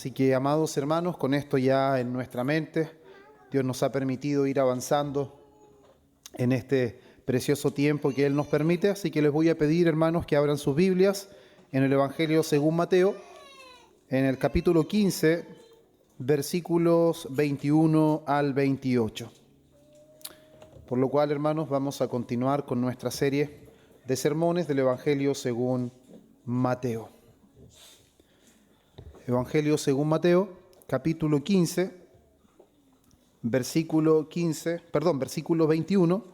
Así que, amados hermanos, con esto ya en nuestra mente, Dios nos ha permitido ir avanzando en este precioso tiempo que Él nos permite. Así que les voy a pedir, hermanos, que abran sus Biblias en el Evangelio según Mateo, en el capítulo 15, versículos 21 al 28. Por lo cual, hermanos, vamos a continuar con nuestra serie de sermones del Evangelio según Mateo. Evangelio según Mateo, capítulo 15, versículo 21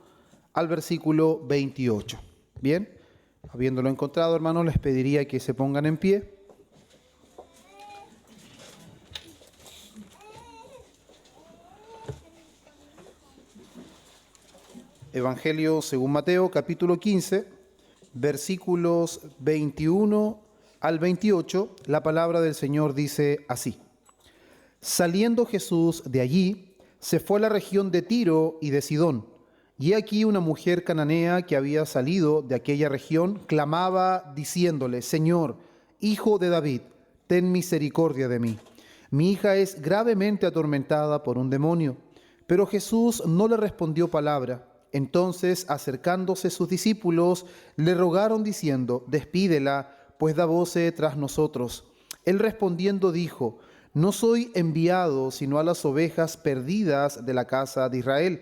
al versículo 28. Bien, habiéndolo encontrado, hermanos, les pediría que se pongan en pie. Evangelio según Mateo, capítulo 15, versículos 21 al 28, la palabra del Señor dice así: Saliendo Jesús de allí, se fue a la región de Tiro y de Sidón, y aquí una mujer cananea que había salido de aquella región clamaba diciéndole: Señor, Hijo de David, ten misericordia de mí. Mi hija es gravemente atormentada por un demonio. Pero Jesús no le respondió palabra. Entonces, acercándose sus discípulos, le rogaron diciendo: Despídela, pues da voces tras nosotros. Él respondiendo dijo: No soy enviado sino a las ovejas perdidas de la casa de Israel.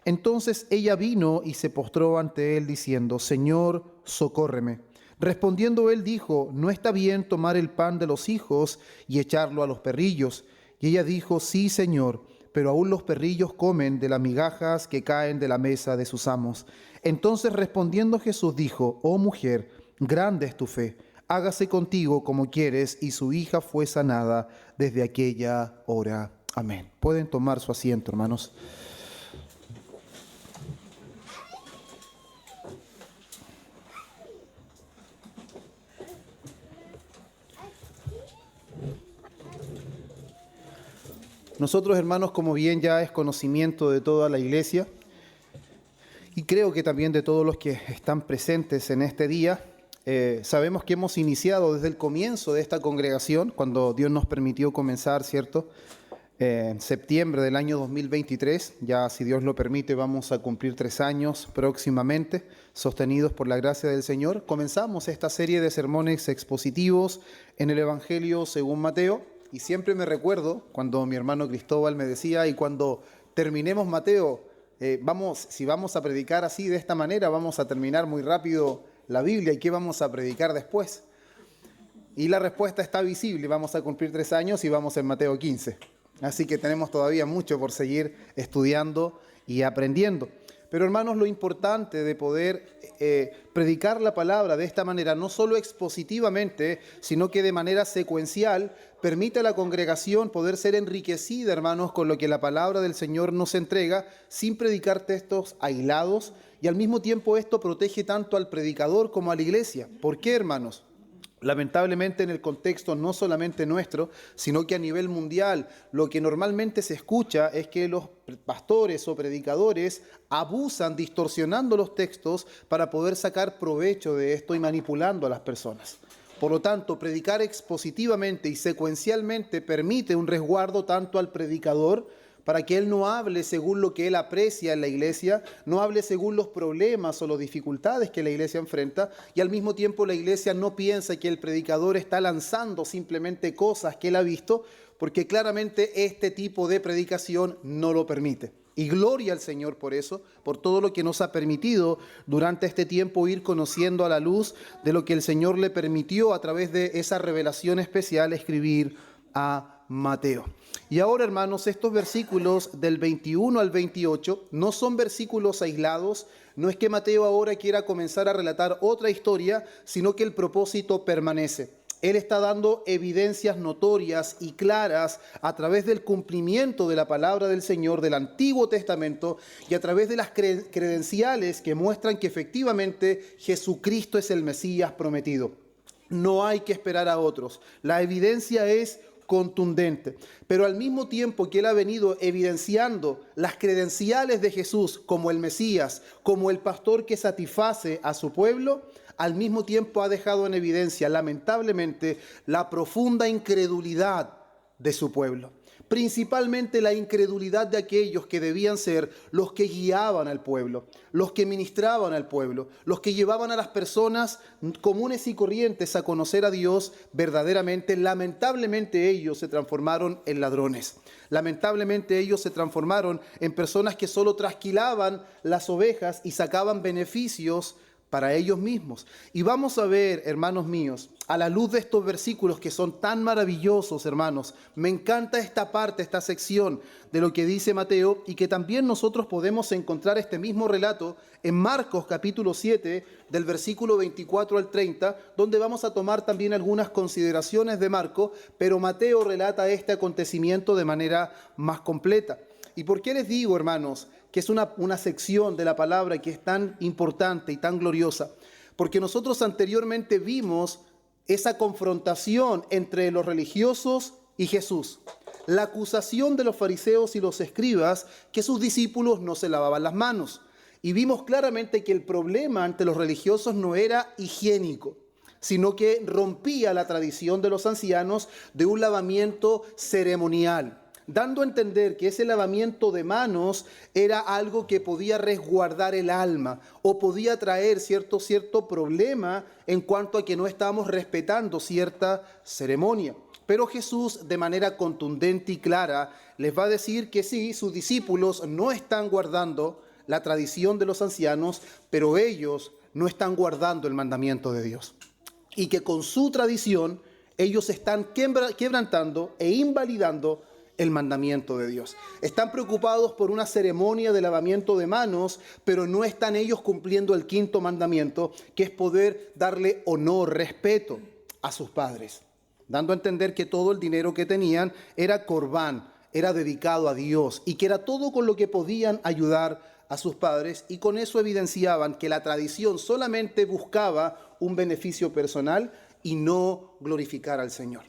Entonces ella vino y se postró ante él diciendo: Señor, socórreme. Respondiendo él dijo: No está bien tomar el pan de los hijos y echarlo a los perrillos. Y ella dijo: Sí, Señor, pero aún los perrillos comen de las migajas que caen de la mesa de sus amos. Entonces respondiendo Jesús dijo: Oh mujer, grande es tu fe, hágase contigo como quieres. Y su hija fue sanada desde aquella hora. Amén. Pueden tomar su asiento, hermanos. Nosotros, hermanos, como bien ya es conocimiento de toda la iglesia, y creo que también de todos los que están presentes en este día, sabemos que hemos iniciado desde el comienzo de esta congregación, cuando Dios nos permitió comenzar, ¿cierto? En septiembre del año 2023, ya si Dios lo permite vamos a cumplir 3 años próximamente, sostenidos por la gracia del Señor. Comenzamos esta serie de sermones expositivos en el Evangelio según Mateo, y siempre me recuerdo cuando mi hermano Cristóbal me decía: y cuando terminemos Mateo, si vamos a predicar así, de esta manera, vamos a terminar muy rápido la Biblia, ¿y qué vamos a predicar después? Y la respuesta está visible: vamos a cumplir 3 años y vamos en Mateo 15. Así que tenemos todavía mucho por seguir estudiando y aprendiendo. Pero, hermanos, lo importante de poder predicar la palabra de esta manera, no solo expositivamente, sino que de manera secuencial, permite a la congregación poder ser enriquecida, hermanos, con lo que la palabra del Señor nos entrega, sin predicar textos aislados, y al mismo tiempo esto protege tanto al predicador como a la iglesia. ¿Por qué, hermanos? Lamentablemente en el contexto no solamente nuestro, sino que a nivel mundial, lo que normalmente se escucha es que los pastores o predicadores abusan distorsionando los textos para poder sacar provecho de esto y manipulando a las personas. Por lo tanto, predicar expositivamente y secuencialmente permite un resguardo tanto al predicador, para que él no hable según lo que él aprecia en la iglesia, no hable según los problemas o las dificultades que la iglesia enfrenta, y al mismo tiempo la iglesia no piensa que el predicador está lanzando simplemente cosas que él ha visto, porque claramente este tipo de predicación no lo permite. Y gloria al Señor por eso, por todo lo que nos ha permitido durante este tiempo ir conociendo a la luz de lo que el Señor le permitió a través de esa revelación especial escribir a Mateo. Y ahora, hermanos, estos versículos del 21 al 28 no son versículos aislados. No es que Mateo ahora quiera comenzar a relatar otra historia, sino que el propósito permanece. Él está dando evidencias notorias y claras a través del cumplimiento de la palabra del Señor del Antiguo Testamento y a través de las credenciales que muestran que efectivamente Jesucristo es el Mesías prometido. No hay que esperar a otros. La evidencia es contundente, pero al mismo tiempo que él ha venido evidenciando las credenciales de Jesús como el Mesías, como el pastor que satisface a su pueblo, al mismo tiempo ha dejado en evidencia, lamentablemente, la profunda incredulidad de su pueblo. Principalmente la incredulidad de aquellos que debían ser los que guiaban al pueblo, los que ministraban al pueblo, los que llevaban a las personas comunes y corrientes a conocer a Dios verdaderamente. Lamentablemente ellos se transformaron en ladrones. Lamentablemente ellos se transformaron en personas que solo trasquilaban las ovejas y sacaban beneficios para ellos mismos. Y vamos a ver, hermanos míos, a la luz de estos versículos que son tan maravillosos, hermanos, me encanta esta parte, esta sección de lo que dice Mateo, y que también nosotros podemos encontrar este mismo relato en Marcos capítulo 7, del versículo 24 al 30, donde vamos a tomar también algunas consideraciones de Marcos, pero Mateo relata este acontecimiento de manera más completa. ¿Y por qué les digo, hermanos, que es una sección de la palabra que es tan importante y tan gloriosa? Porque nosotros anteriormente vimos esa confrontación entre los religiosos y Jesús. La acusación de los fariseos y los escribas que sus discípulos no se lavaban las manos. Y vimos claramente que el problema ante los religiosos no era higiénico, sino que rompía la tradición de los ancianos de un lavamiento ceremonial, dando a entender que ese lavamiento de manos era algo que podía resguardar el alma o podía traer cierto problema en cuanto a que no estábamos respetando cierta ceremonia. Pero Jesús, de manera contundente y clara, les va a decir que sí, sus discípulos no están guardando la tradición de los ancianos, pero ellos no están guardando el mandamiento de Dios. Y que con su tradición ellos están quebrantando e invalidando el mandamiento de Dios. Están preocupados por una ceremonia de lavamiento de manos, pero no están ellos cumpliendo el quinto mandamiento, que es poder darle honor, respeto a sus padres, dando a entender que todo el dinero que tenían era corbán, era dedicado a Dios, y que era todo con lo que podían ayudar a sus padres, y con eso evidenciaban que la tradición solamente buscaba un beneficio personal y no glorificar al Señor.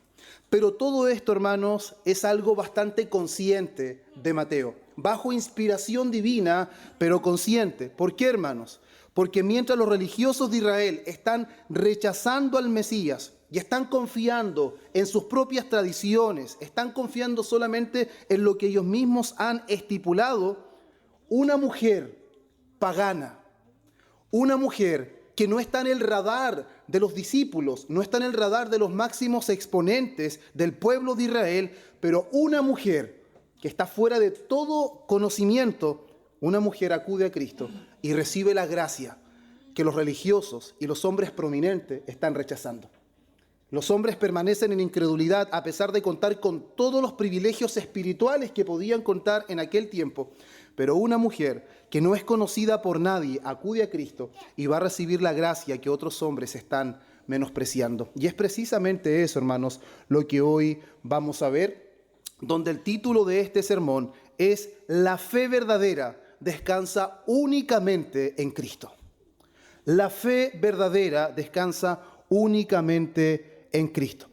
Pero todo esto, hermanos, es algo bastante consciente de Mateo, bajo inspiración divina, pero consciente. ¿Por qué, hermanos? Porque mientras los religiosos de Israel están rechazando al Mesías y están confiando en sus propias tradiciones, están confiando solamente en lo que ellos mismos han estipulado, una mujer pagana, una mujer que no está en el radar de los discípulos, no está en el radar de los máximos exponentes del pueblo de Israel, pero una mujer que está fuera de todo conocimiento, una mujer acude a Cristo y recibe la gracia que los religiosos y los hombres prominentes están rechazando. Los hombres permanecen en incredulidad a pesar de contar con todos los privilegios espirituales que podían contar en aquel tiempo. Pero una mujer que no es conocida por nadie acude a Cristo y va a recibir la gracia que otros hombres están menospreciando. Y es precisamente eso, hermanos, lo que hoy vamos a ver, donde el título de este sermón es La fe verdadera descansa únicamente en Cristo. La fe verdadera descansa únicamente en Cristo.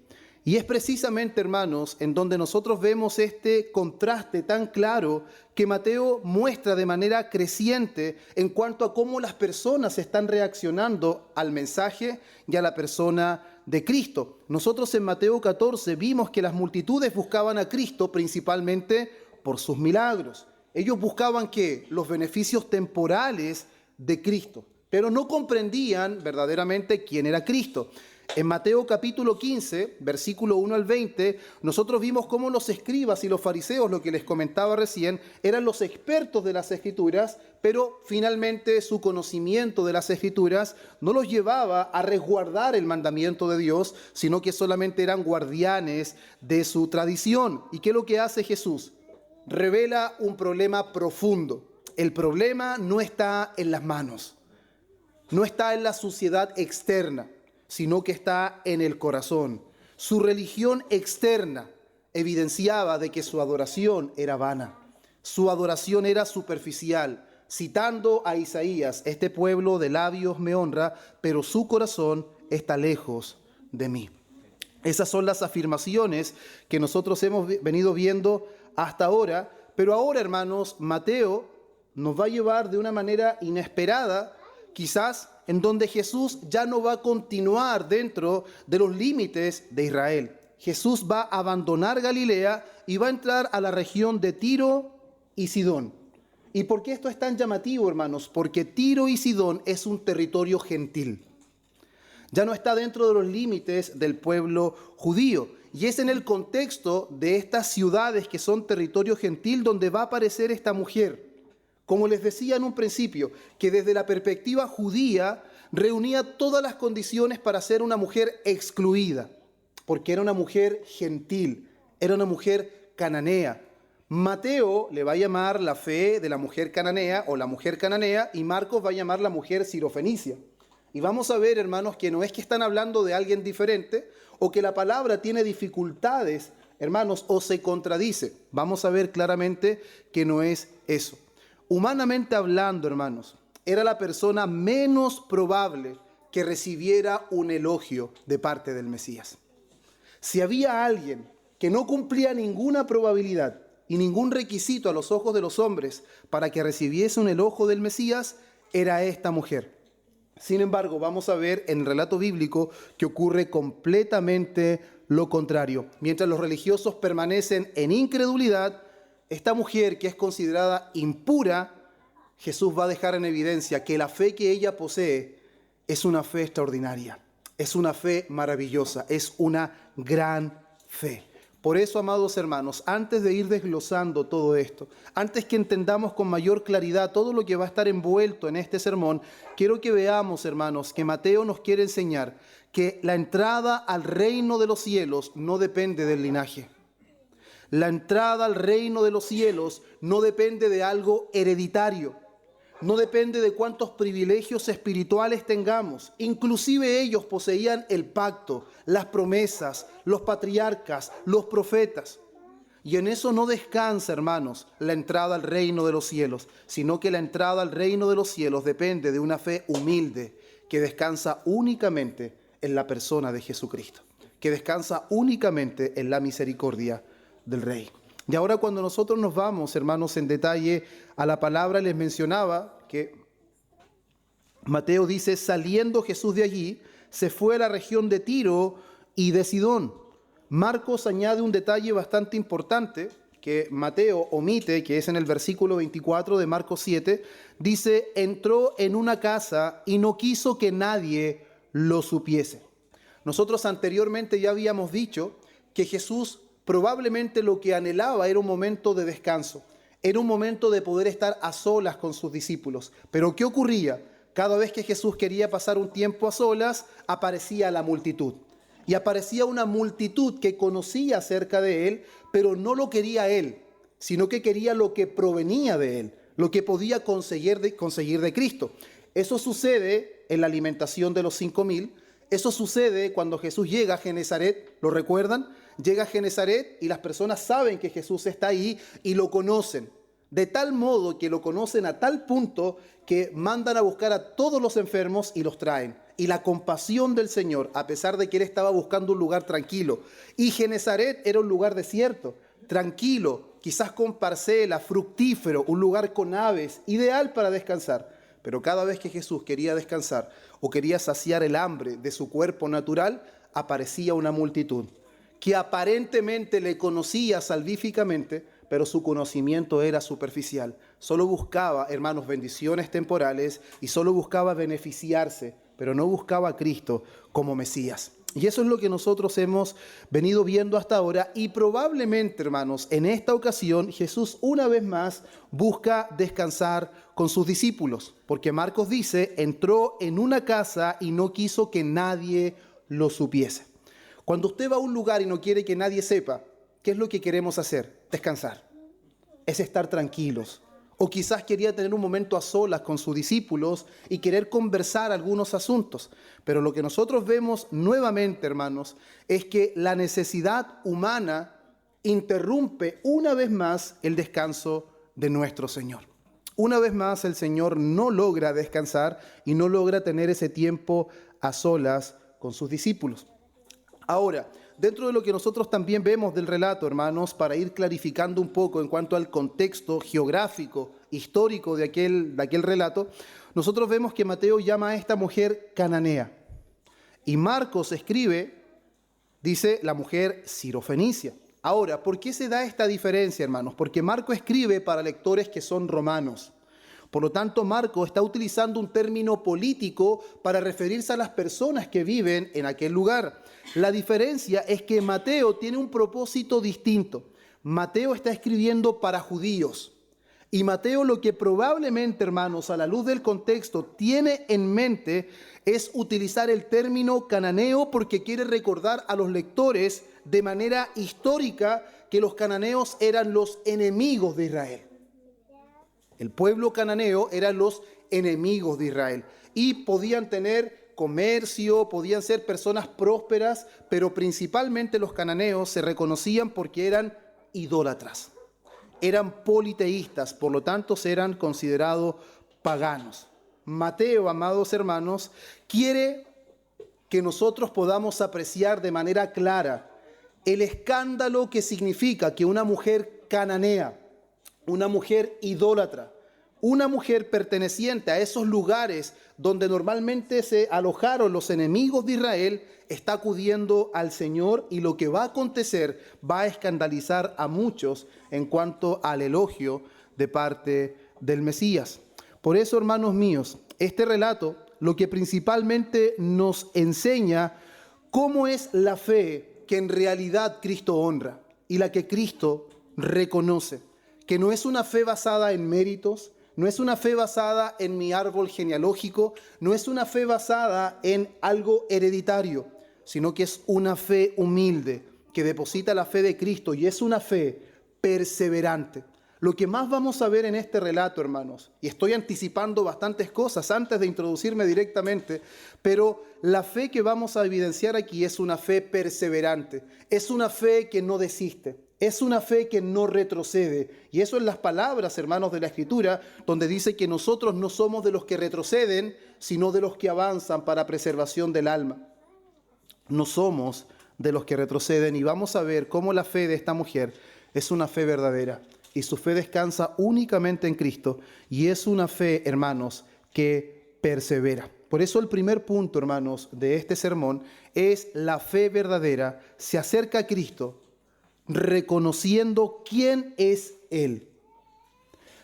Y es precisamente, hermanos, en donde nosotros vemos este contraste tan claro que Mateo muestra de manera creciente en cuanto a cómo las personas están reaccionando al mensaje y a la persona de Cristo. Nosotros en Mateo 14 vimos que las multitudes buscaban a Cristo principalmente por sus milagros. Ellos buscaban ¿qué? Los beneficios temporales de Cristo, pero no comprendían verdaderamente quién era Cristo. En Mateo capítulo 15, versículo 1 al 20, nosotros vimos cómo los escribas y los fariseos, lo que les comentaba recién, eran los expertos de las Escrituras, pero finalmente su conocimiento de las Escrituras no los llevaba a resguardar el mandamiento de Dios, sino que solamente eran guardianes de su tradición. ¿Y qué es lo que hace Jesús? Revela un problema profundo. El problema no está en las manos, no está en la suciedad externa, sino que está en el corazón. Su religión externa evidenciaba de que su adoración era vana, su adoración era superficial. Citando a Isaías, este pueblo de labios me honra, pero su corazón está lejos de mí. Esas son las afirmaciones que nosotros hemos venido viendo hasta ahora, pero ahora, hermanos, Mateo nos va a llevar de una manera inesperada, quizás, en donde Jesús ya no va a continuar dentro de los límites de Israel. Jesús va a abandonar Galilea y va a entrar a la región de Tiro y Sidón. ¿Y por qué esto es tan llamativo, hermanos? Porque Tiro y Sidón es un territorio gentil. Ya no está dentro de los límites del pueblo judío. Y es en el contexto de estas ciudades que son territorio gentil donde va a aparecer esta mujer. Como les decía en un principio, que desde la perspectiva judía reunía todas las condiciones para ser una mujer excluida, porque era una mujer gentil, era una mujer cananea. Mateo le va a llamar la fe de la mujer cananea o la mujer cananea, y Marcos va a llamar la mujer sirofenicia. Y vamos a ver, hermanos, que no es que están hablando de alguien diferente o que la palabra tiene dificultades, hermanos, o se contradice. Vamos a ver claramente que no es eso. Humanamente hablando, hermanos, era la persona menos probable que recibiera un elogio de parte del Mesías. Si había alguien que no cumplía ninguna probabilidad y ningún requisito a los ojos de los hombres para que recibiese un elogio del Mesías, era esta mujer. Sin embargo, vamos a ver en el relato bíblico que ocurre completamente lo contrario. Mientras los religiosos permanecen en incredulidad, esta mujer, que es considerada impura, Jesús va a dejar en evidencia que la fe que ella posee es una fe extraordinaria, es una fe maravillosa, es una gran fe. Por eso, amados hermanos, antes de ir desglosando todo esto, antes que entendamos con mayor claridad todo lo que va a estar envuelto en este sermón, quiero que veamos, hermanos, que Mateo nos quiere enseñar que la entrada al reino de los cielos no depende del linaje. La entrada al reino de los cielos no depende de algo hereditario, no depende de cuántos privilegios espirituales tengamos. Inclusive ellos poseían el pacto, las promesas, los patriarcas, los profetas. Y en eso no descansa, hermanos, la entrada al reino de los cielos, sino que la entrada al reino de los cielos depende de una fe humilde que descansa únicamente en la persona de Jesucristo, que descansa únicamente en la misericordia del Rey. Y ahora, cuando nosotros nos vamos, hermanos, en detalle a la palabra, les mencionaba que Mateo dice: saliendo Jesús de allí, se fue a la región de Tiro y de Sidón. Marcos añade un detalle bastante importante que Mateo omite, que es en el versículo 24 de Marcos 7. Dice: entró en una casa y no quiso que nadie lo supiese. Nosotros anteriormente ya habíamos dicho que Jesús probablemente lo que anhelaba era un momento de descanso, era un momento de poder estar a solas con sus discípulos. Pero ¿qué ocurría? Cada vez que Jesús quería pasar un tiempo a solas, aparecía la multitud. Y aparecía una multitud que conocía acerca de él, pero no lo quería él, sino que quería lo que provenía de él, lo que podía conseguir de Cristo. Eso sucede en la alimentación de los 5,000. Eso sucede cuando Jesús llega a Genezaret, ¿lo recuerdan? Llega a Genezaret y las personas saben que Jesús está ahí y lo conocen. De tal modo que lo conocen a tal punto que mandan a buscar a todos los enfermos y los traen. Y la compasión del Señor, a pesar de que él estaba buscando un lugar tranquilo. Y Genezaret era un lugar desierto, tranquilo, quizás con parcela, fructífero, un lugar con aves, ideal para descansar. Pero cada vez que Jesús quería descansar o quería saciar el hambre de su cuerpo natural, aparecía una multitud que aparentemente le conocía salvíficamente, pero su conocimiento era superficial. Solo buscaba, hermanos, bendiciones temporales y solo buscaba beneficiarse, pero no buscaba a Cristo como Mesías. Y eso es lo que nosotros hemos venido viendo hasta ahora, y probablemente, hermanos, en esta ocasión Jesús una vez más busca descansar con sus discípulos, porque Marcos dice: entró en una casa y no quiso que nadie lo supiese. Cuando usted va a un lugar y no quiere que nadie sepa, ¿qué es lo que queremos hacer? Descansar. Es estar tranquilos. O quizás quería tener un momento a solas con sus discípulos y querer conversar algunos asuntos. Pero lo que nosotros vemos nuevamente, hermanos, es que la necesidad humana interrumpe una vez más el descanso de nuestro Señor. Una vez más el Señor no logra descansar y no logra tener ese tiempo a solas con sus discípulos. Ahora, dentro de lo que nosotros también vemos del relato, hermanos, para ir clarificando un poco en cuanto al contexto geográfico, histórico de aquel relato, nosotros vemos que Mateo llama a esta mujer cananea. Y Marcos escribe Dice la mujer sirofenicia. Ahora, ¿por qué se da esta diferencia, hermanos? Porque Marco escribe para lectores que son romanos. Por lo tanto, Marco está utilizando un término político para referirse a las personas que viven en aquel lugar. La diferencia es que Mateo tiene un propósito distinto. Mateo está escribiendo para judíos. Y Mateo lo que probablemente, hermanos, a la luz del contexto, tiene en mente es utilizar el término cananeo porque quiere recordar a los lectores de manera histórica que los cananeos eran los enemigos de Israel. El pueblo cananeo eran los enemigos de Israel y podían tener comercio, podían ser personas prósperas, pero principalmente los cananeos se reconocían porque eran idólatras. Eran politeístas, por lo tanto eran considerados paganos. Mateo, amados hermanos, quiere que nosotros podamos apreciar de manera clara el escándalo que significa que una mujer cananea, una mujer idólatra, una mujer perteneciente a esos lugares donde normalmente se alojaron los enemigos de Israel, está acudiendo al Señor y lo que va a acontecer va a escandalizar a muchos en cuanto al elogio de parte del Mesías. Por eso, hermanos míos, este relato lo que principalmente nos enseña cómo es la fe que en realidad Cristo honra y la que Cristo reconoce, que no es una fe basada en méritos, no es una fe basada en mi árbol genealógico, no es una fe basada en algo hereditario, sino que es una fe humilde que deposita la fe de Cristo y es una fe perseverante. Lo que más vamos a ver en este relato, hermanos, y estoy anticipando bastantes cosas antes de introducirme directamente, pero la fe que vamos a evidenciar aquí es una fe perseverante, es una fe que no desiste. Es una fe que no retrocede. Y eso en las palabras, hermanos, de la Escritura, donde dice que nosotros no somos de los que retroceden, sino de los que avanzan para preservación del alma. No somos de los que retroceden. Y vamos a ver cómo la fe de esta mujer es una fe verdadera. Y su fe descansa únicamente en Cristo. Y es una fe, hermanos, que persevera. Por eso el primer punto, hermanos, de este sermón es la fe verdadera. Se acerca a Cristo reconociendo quién es Él.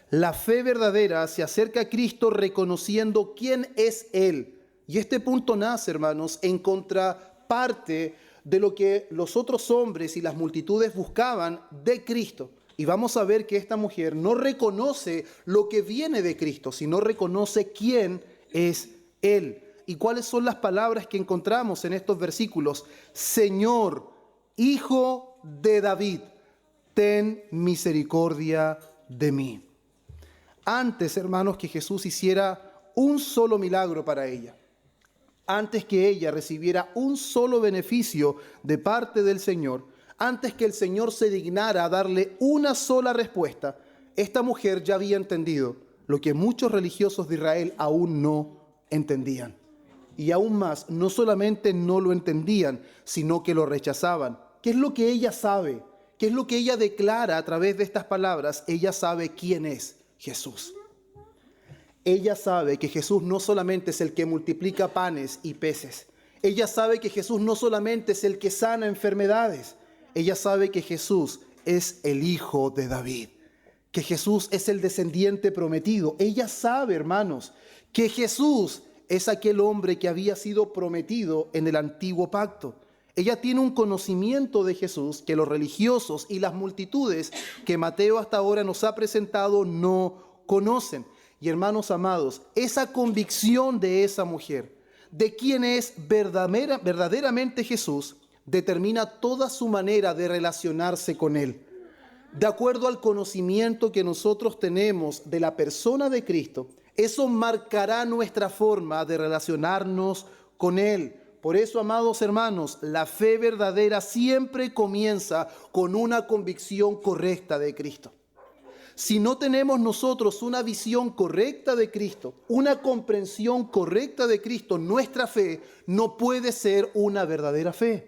La fe verdadera se acerca a Cristo reconociendo quién es Él. Y este punto nace, hermanos, en contraparte de lo que los otros hombres y las multitudes buscaban de Cristo. Y vamos a ver que esta mujer no reconoce lo que viene de Cristo, sino reconoce quién es Él. ¿Y cuáles son las palabras que encontramos en estos versículos? Señor, Hijo de David, ten misericordia de mí. Antes, hermanos, que Jesús hiciera un solo milagro para ella, antes que ella recibiera un solo beneficio de parte del Señor, antes que el Señor se dignara a darle una sola respuesta, esta mujer ya había entendido lo que muchos religiosos de Israel aún no entendían. Y aún más, no solamente no lo entendían, sino que lo rechazaban. ¿Qué es lo que ella sabe? ¿Qué es lo que ella declara a través de estas palabras? Ella sabe quién es Jesús. Ella sabe que Jesús no solamente es el que multiplica panes y peces. Ella sabe que Jesús no solamente es el que sana enfermedades. Ella sabe que Jesús es el Hijo de David, que Jesús es el descendiente prometido. Ella sabe, hermanos, que Jesús es aquel hombre que había sido prometido en el antiguo pacto. Ella tiene un conocimiento de Jesús que los religiosos y las multitudes que Mateo hasta ahora nos ha presentado no conocen. Y hermanos amados, esa convicción de esa mujer, de quién es verdaderamente Jesús, determina toda su manera de relacionarse con Él. De acuerdo al conocimiento que nosotros tenemos de la persona de Cristo, eso marcará nuestra forma de relacionarnos con Él. Por eso, amados hermanos, la fe verdadera siempre comienza con una convicción correcta de Cristo. Si no tenemos nosotros una visión correcta de Cristo, una comprensión correcta de Cristo, nuestra fe no puede ser una verdadera fe.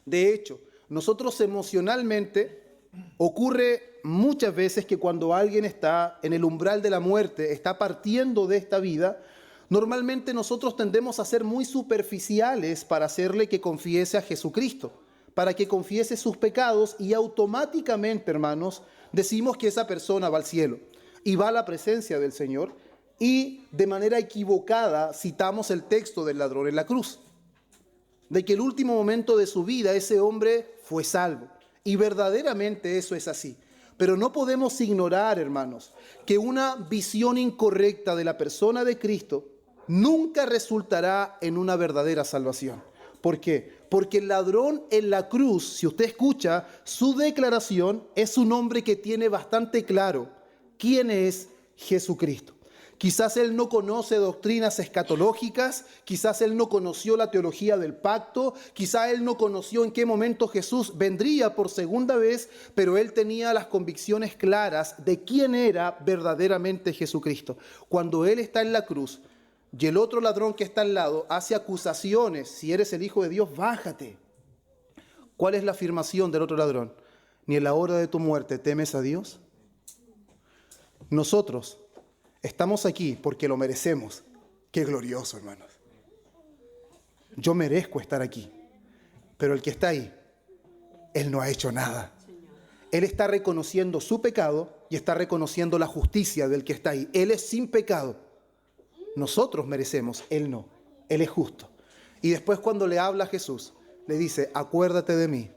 De hecho, nosotros emocionalmente ocurre muchas veces que cuando alguien está en el umbral de la muerte, está partiendo de esta vida, Normalmente nosotros tendemos a ser muy superficiales para hacerle que confiese a Jesucristo, para que confiese sus pecados, y automáticamente, hermanos, decimos que esa persona va al cielo y va a la presencia del Señor, y de manera equivocada citamos el texto del ladrón en la cruz, de que el último momento de su vida ese hombre fue salvo, y verdaderamente eso es así. Pero no podemos ignorar, hermanos, que una visión incorrecta de la persona de Cristo nunca resultará en una verdadera salvación. ¿Por qué? Porque el ladrón en la cruz, si usted escucha su declaración, es un hombre que tiene bastante claro quién es Jesucristo. Quizás él no conoce doctrinas escatológicas, quizás él no conoció la teología del pacto, quizás él no conoció en qué momento Jesús vendría por segunda vez, pero él tenía las convicciones claras de quién era verdaderamente Jesucristo. Cuando él está en la cruz y el otro ladrón que está al lado hace acusaciones: si eres el Hijo de Dios, bájate. ¿Cuál es la afirmación del otro ladrón? ¿Ni en la hora de tu muerte temes a Dios? Nosotros estamos aquí porque lo merecemos. Qué glorioso, hermanos. Yo merezco estar aquí, pero el que está ahí, él no ha hecho nada. Él está reconociendo su pecado y está reconociendo la justicia del que está ahí. Él es sin pecado. Nosotros merecemos, él no. Él es justo. Y después, cuando le habla a Jesús, le dice: acuérdate de mí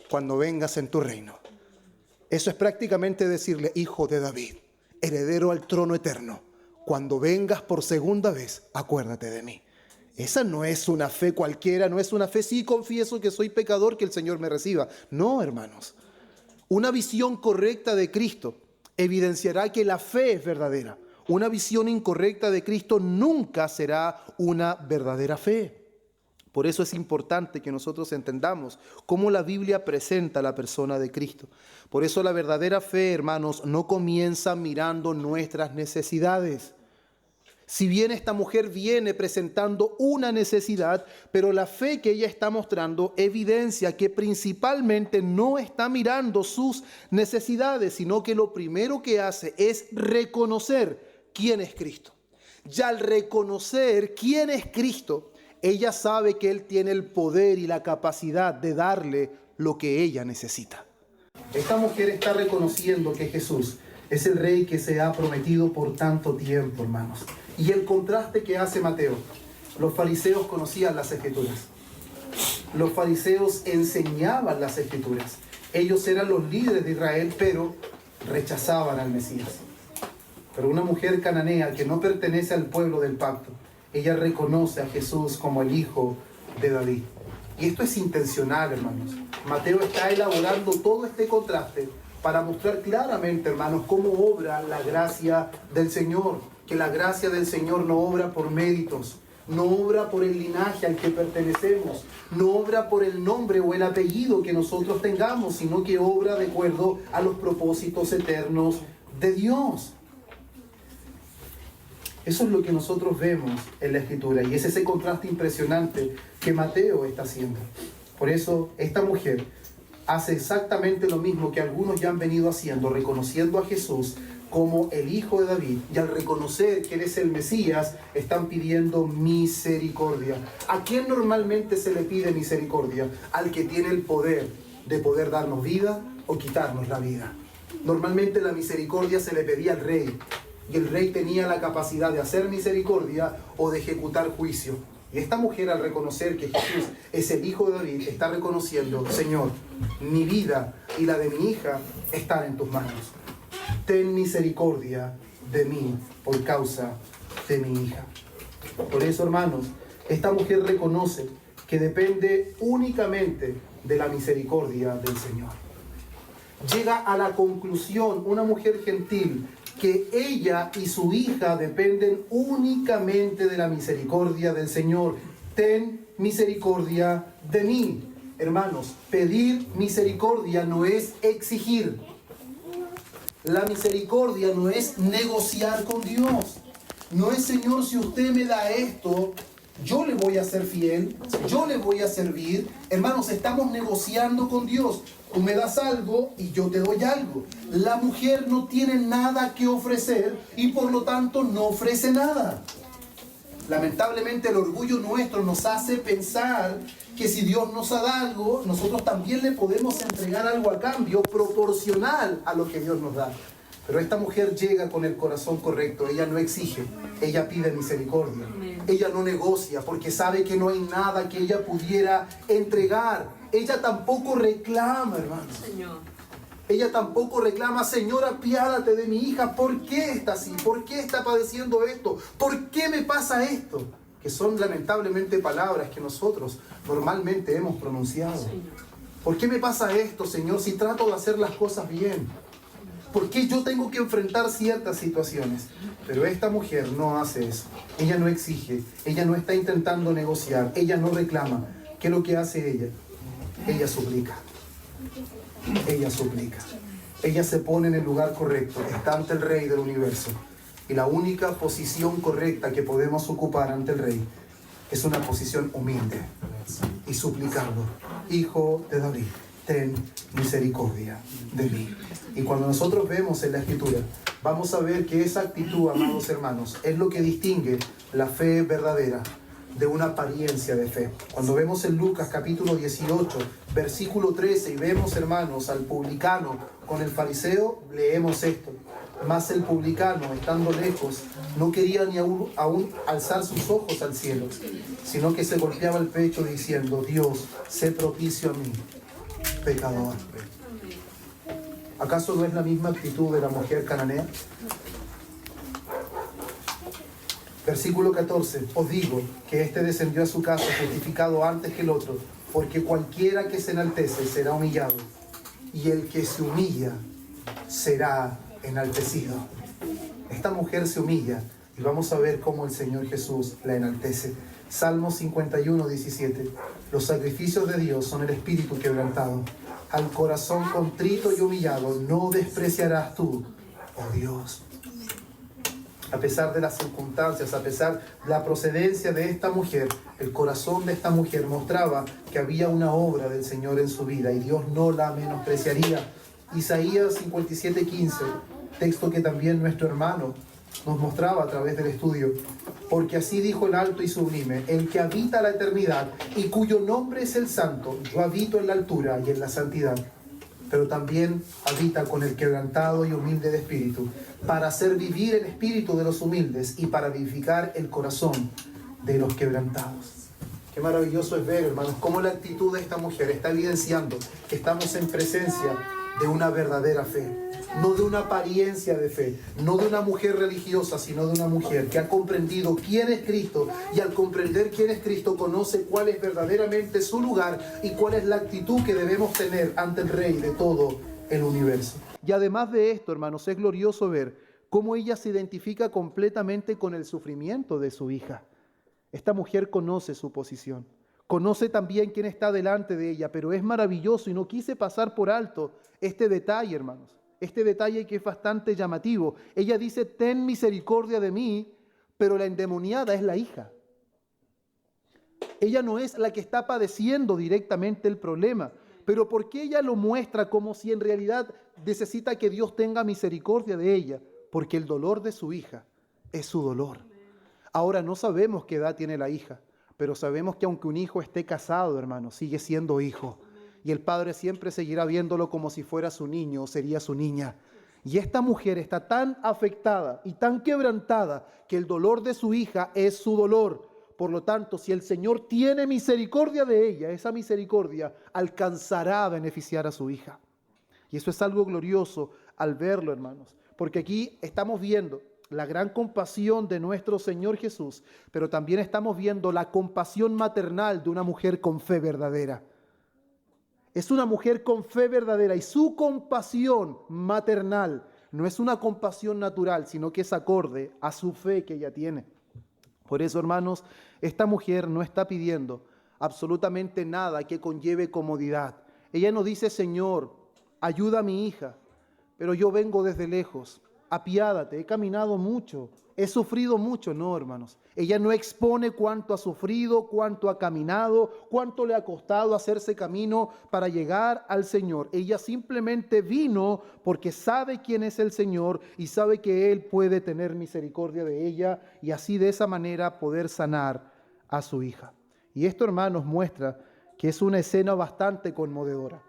cuando vengas en tu reino. Eso es prácticamente decirle: hijo de David, heredero al trono eterno, cuando vengas por segunda vez, acuérdate de mí. Esa no es una fe cualquiera, no es una fe: sí, confieso que soy pecador, que el Señor me reciba. No, hermanos. Una visión correcta de Cristo evidenciará que la fe es verdadera. Una visión incorrecta de Cristo nunca será una verdadera fe. Por eso es importante que nosotros entendamos cómo la Biblia presenta a la persona de Cristo. Por eso la verdadera fe, hermanos, no comienza mirando nuestras necesidades. Si bien esta mujer viene presentando una necesidad, pero la fe que ella está mostrando evidencia que principalmente no está mirando sus necesidades, sino que lo primero que hace es reconocer quién es Cristo. Y al reconocer quién es Cristo, ella sabe que Él tiene el poder y la capacidad de darle lo que ella necesita. Esta mujer está reconociendo que Jesús es el Rey que se ha prometido por tanto tiempo, hermanos. Y el contraste que hace Mateo: los fariseos conocían las Escrituras. Los fariseos enseñaban las Escrituras. Ellos eran los líderes de Israel, pero rechazaban al Mesías. Pero una mujer cananea que no pertenece al pueblo del pacto, ella reconoce a Jesús como el Hijo de David. Y esto es intencional, hermanos. Mateo está elaborando todo este contraste para mostrar claramente, hermanos, cómo obra la gracia del Señor. Que la gracia del Señor no obra por méritos, no obra por el linaje al que pertenecemos, no obra por el nombre o el apellido que nosotros tengamos, sino que obra de acuerdo a los propósitos eternos de Dios. Eso es lo que nosotros vemos en la Escritura, y es ese contraste impresionante que Mateo está haciendo. Por eso esta mujer hace exactamente lo mismo que algunos ya han venido haciendo, reconociendo a Jesús como el Hijo de David, y al reconocer que Él es el Mesías, están pidiendo misericordia. ¿A quién normalmente se le pide misericordia? Al que tiene el poder de poder darnos vida o quitarnos la vida. Normalmente la misericordia se le pedía al rey, y el rey tenía la capacidad de hacer misericordia o de ejecutar juicio. Y esta mujer, al reconocer que Jesús es el Hijo de David, está reconociendo: Señor, mi vida y la de mi hija están en tus manos. Ten misericordia de mí por causa de mi hija. Por eso, hermanos, esta mujer reconoce que depende únicamente de la misericordia del Señor. Llega a la conclusión, una mujer gentil, que ella y su hija dependen únicamente de la misericordia del Señor. Ten misericordia de mí. Hermanos, pedir misericordia no es exigir. La misericordia no es negociar con Dios. No es: Señor, si usted me da esto, yo le voy a ser fiel, yo le voy a servir. Hermanos, estamos negociando con Dios. Tú me das algo y yo te doy algo. La mujer no tiene nada que ofrecer y por lo tanto no ofrece nada. Lamentablemente el orgullo nuestro nos hace pensar que si Dios nos da algo, nosotros también le podemos entregar algo a cambio proporcional a lo que Dios nos da. Pero esta mujer llega con el corazón correcto. Ella no exige, ella pide misericordia. Ella no negocia porque sabe que no hay nada que ella pudiera entregar. Ella tampoco reclama, hermanos. Ella tampoco reclama: Señor, apiádate de mi hija. ¿Por qué está así? ¿Por qué está padeciendo esto? ¿Por qué me pasa esto? Que son lamentablemente palabras que nosotros normalmente hemos pronunciado. ¿Por qué me pasa esto, Señor, si trato de hacer las cosas bien? ¿Por qué yo tengo que enfrentar ciertas situaciones? Pero esta mujer no hace eso. Ella no exige, ella no está intentando negociar, ella no reclama. ¿Qué es lo que hace ella? Ella suplica. Ella suplica. Ella se pone en el lugar correcto, está ante el Rey del universo. Y la única posición correcta que podemos ocupar ante el Rey es una posición humilde y suplicarlo: Hijo de David, ten misericordia de mí. Y cuando nosotros vemos en la Escritura, vamos a ver que esa actitud, amados hermanos, es lo que distingue la fe verdadera de una apariencia de fe. Cuando vemos en Lucas capítulo 18, versículo 13, y vemos, hermanos, al publicano con el fariseo, leemos esto: mas el publicano, estando lejos, no quería ni aún alzar sus ojos al cielo, sino que se golpeaba el pecho diciendo: Dios, sé propicio a mí, pecador. ¿Acaso no es la misma actitud de la mujer cananea? Versículo 14: os digo que éste descendió a su casa justificado antes que el otro, porque cualquiera que se enaltece será humillado, y el que se humilla será enaltecido. Esta mujer se humilla, y vamos a ver cómo el Señor Jesús la enaltece. Salmo 51, 17. Los sacrificios de Dios son el espíritu quebrantado. Al corazón contrito y humillado no despreciarás tú, oh Dios. A pesar de las circunstancias, a pesar de la procedencia de esta mujer, el corazón de esta mujer mostraba que había una obra del Señor en su vida y Dios no la menospreciaría. Isaías 57, 15, texto que también nuestro hermano nos mostraba a través del estudio. Porque así dijo el alto y sublime, el que habita la eternidad y cuyo nombre es el santo: yo habito en la altura y en la santidad, pero también habita con el quebrantado y humilde de espíritu, para hacer vivir el espíritu de los humildes y para vivificar el corazón de los quebrantados. Qué maravilloso es ver, hermanos, cómo la actitud de esta mujer está evidenciando que estamos en presencia de una verdadera fe. No de una apariencia de fe, no de una mujer religiosa, sino de una mujer que ha comprendido quién es Cristo, y al comprender quién es Cristo conoce cuál es verdaderamente su lugar y cuál es la actitud que debemos tener ante el Rey de todo el universo. Y además de esto, hermanos, es glorioso ver cómo ella se identifica completamente con el sufrimiento de su hija. Esta mujer conoce su posición, conoce también quién está delante de ella, pero es maravilloso y no quise pasar por alto este detalle, hermanos. Este detalle que es bastante llamativo. Ella dice: ten misericordia de mí, pero la endemoniada es la hija. Ella no es la que está padeciendo directamente el problema, pero ¿por qué ella lo muestra como si en realidad necesita que Dios tenga misericordia de ella? Porque el dolor de su hija es su dolor. Ahora, no sabemos qué edad tiene la hija, pero sabemos que aunque un hijo esté casado, hermano, sigue siendo hijo. Y el padre siempre seguirá viéndolo como si fuera su niño o sería su niña. Y esta mujer está tan afectada y tan quebrantada que el dolor de su hija es su dolor. Por lo tanto, si el Señor tiene misericordia de ella, esa misericordia alcanzará a beneficiar a su hija. Y eso es algo glorioso al verlo, hermanos. Porque aquí estamos viendo la gran compasión de nuestro Señor Jesús, pero también estamos viendo la compasión maternal de una mujer con fe verdadera. Es una mujer con fe verdadera y su compasión maternal no es una compasión natural, sino que es acorde a su fe que ella tiene. Por eso, hermanos, esta mujer no está pidiendo absolutamente nada que conlleve comodidad. Ella no dice: Señor, ayuda a mi hija, pero yo vengo desde lejos. apiádate, he caminado mucho, he sufrido mucho. No, hermanos. Ella no expone cuánto ha sufrido, cuánto ha caminado, cuánto le ha costado hacerse camino para llegar al Señor. Ella simplemente vino porque sabe quién es el Señor y sabe que Él puede tener misericordia de ella y así de esa manera poder sanar a su hija. Y esto, hermanos, muestra que es una escena bastante conmovedora.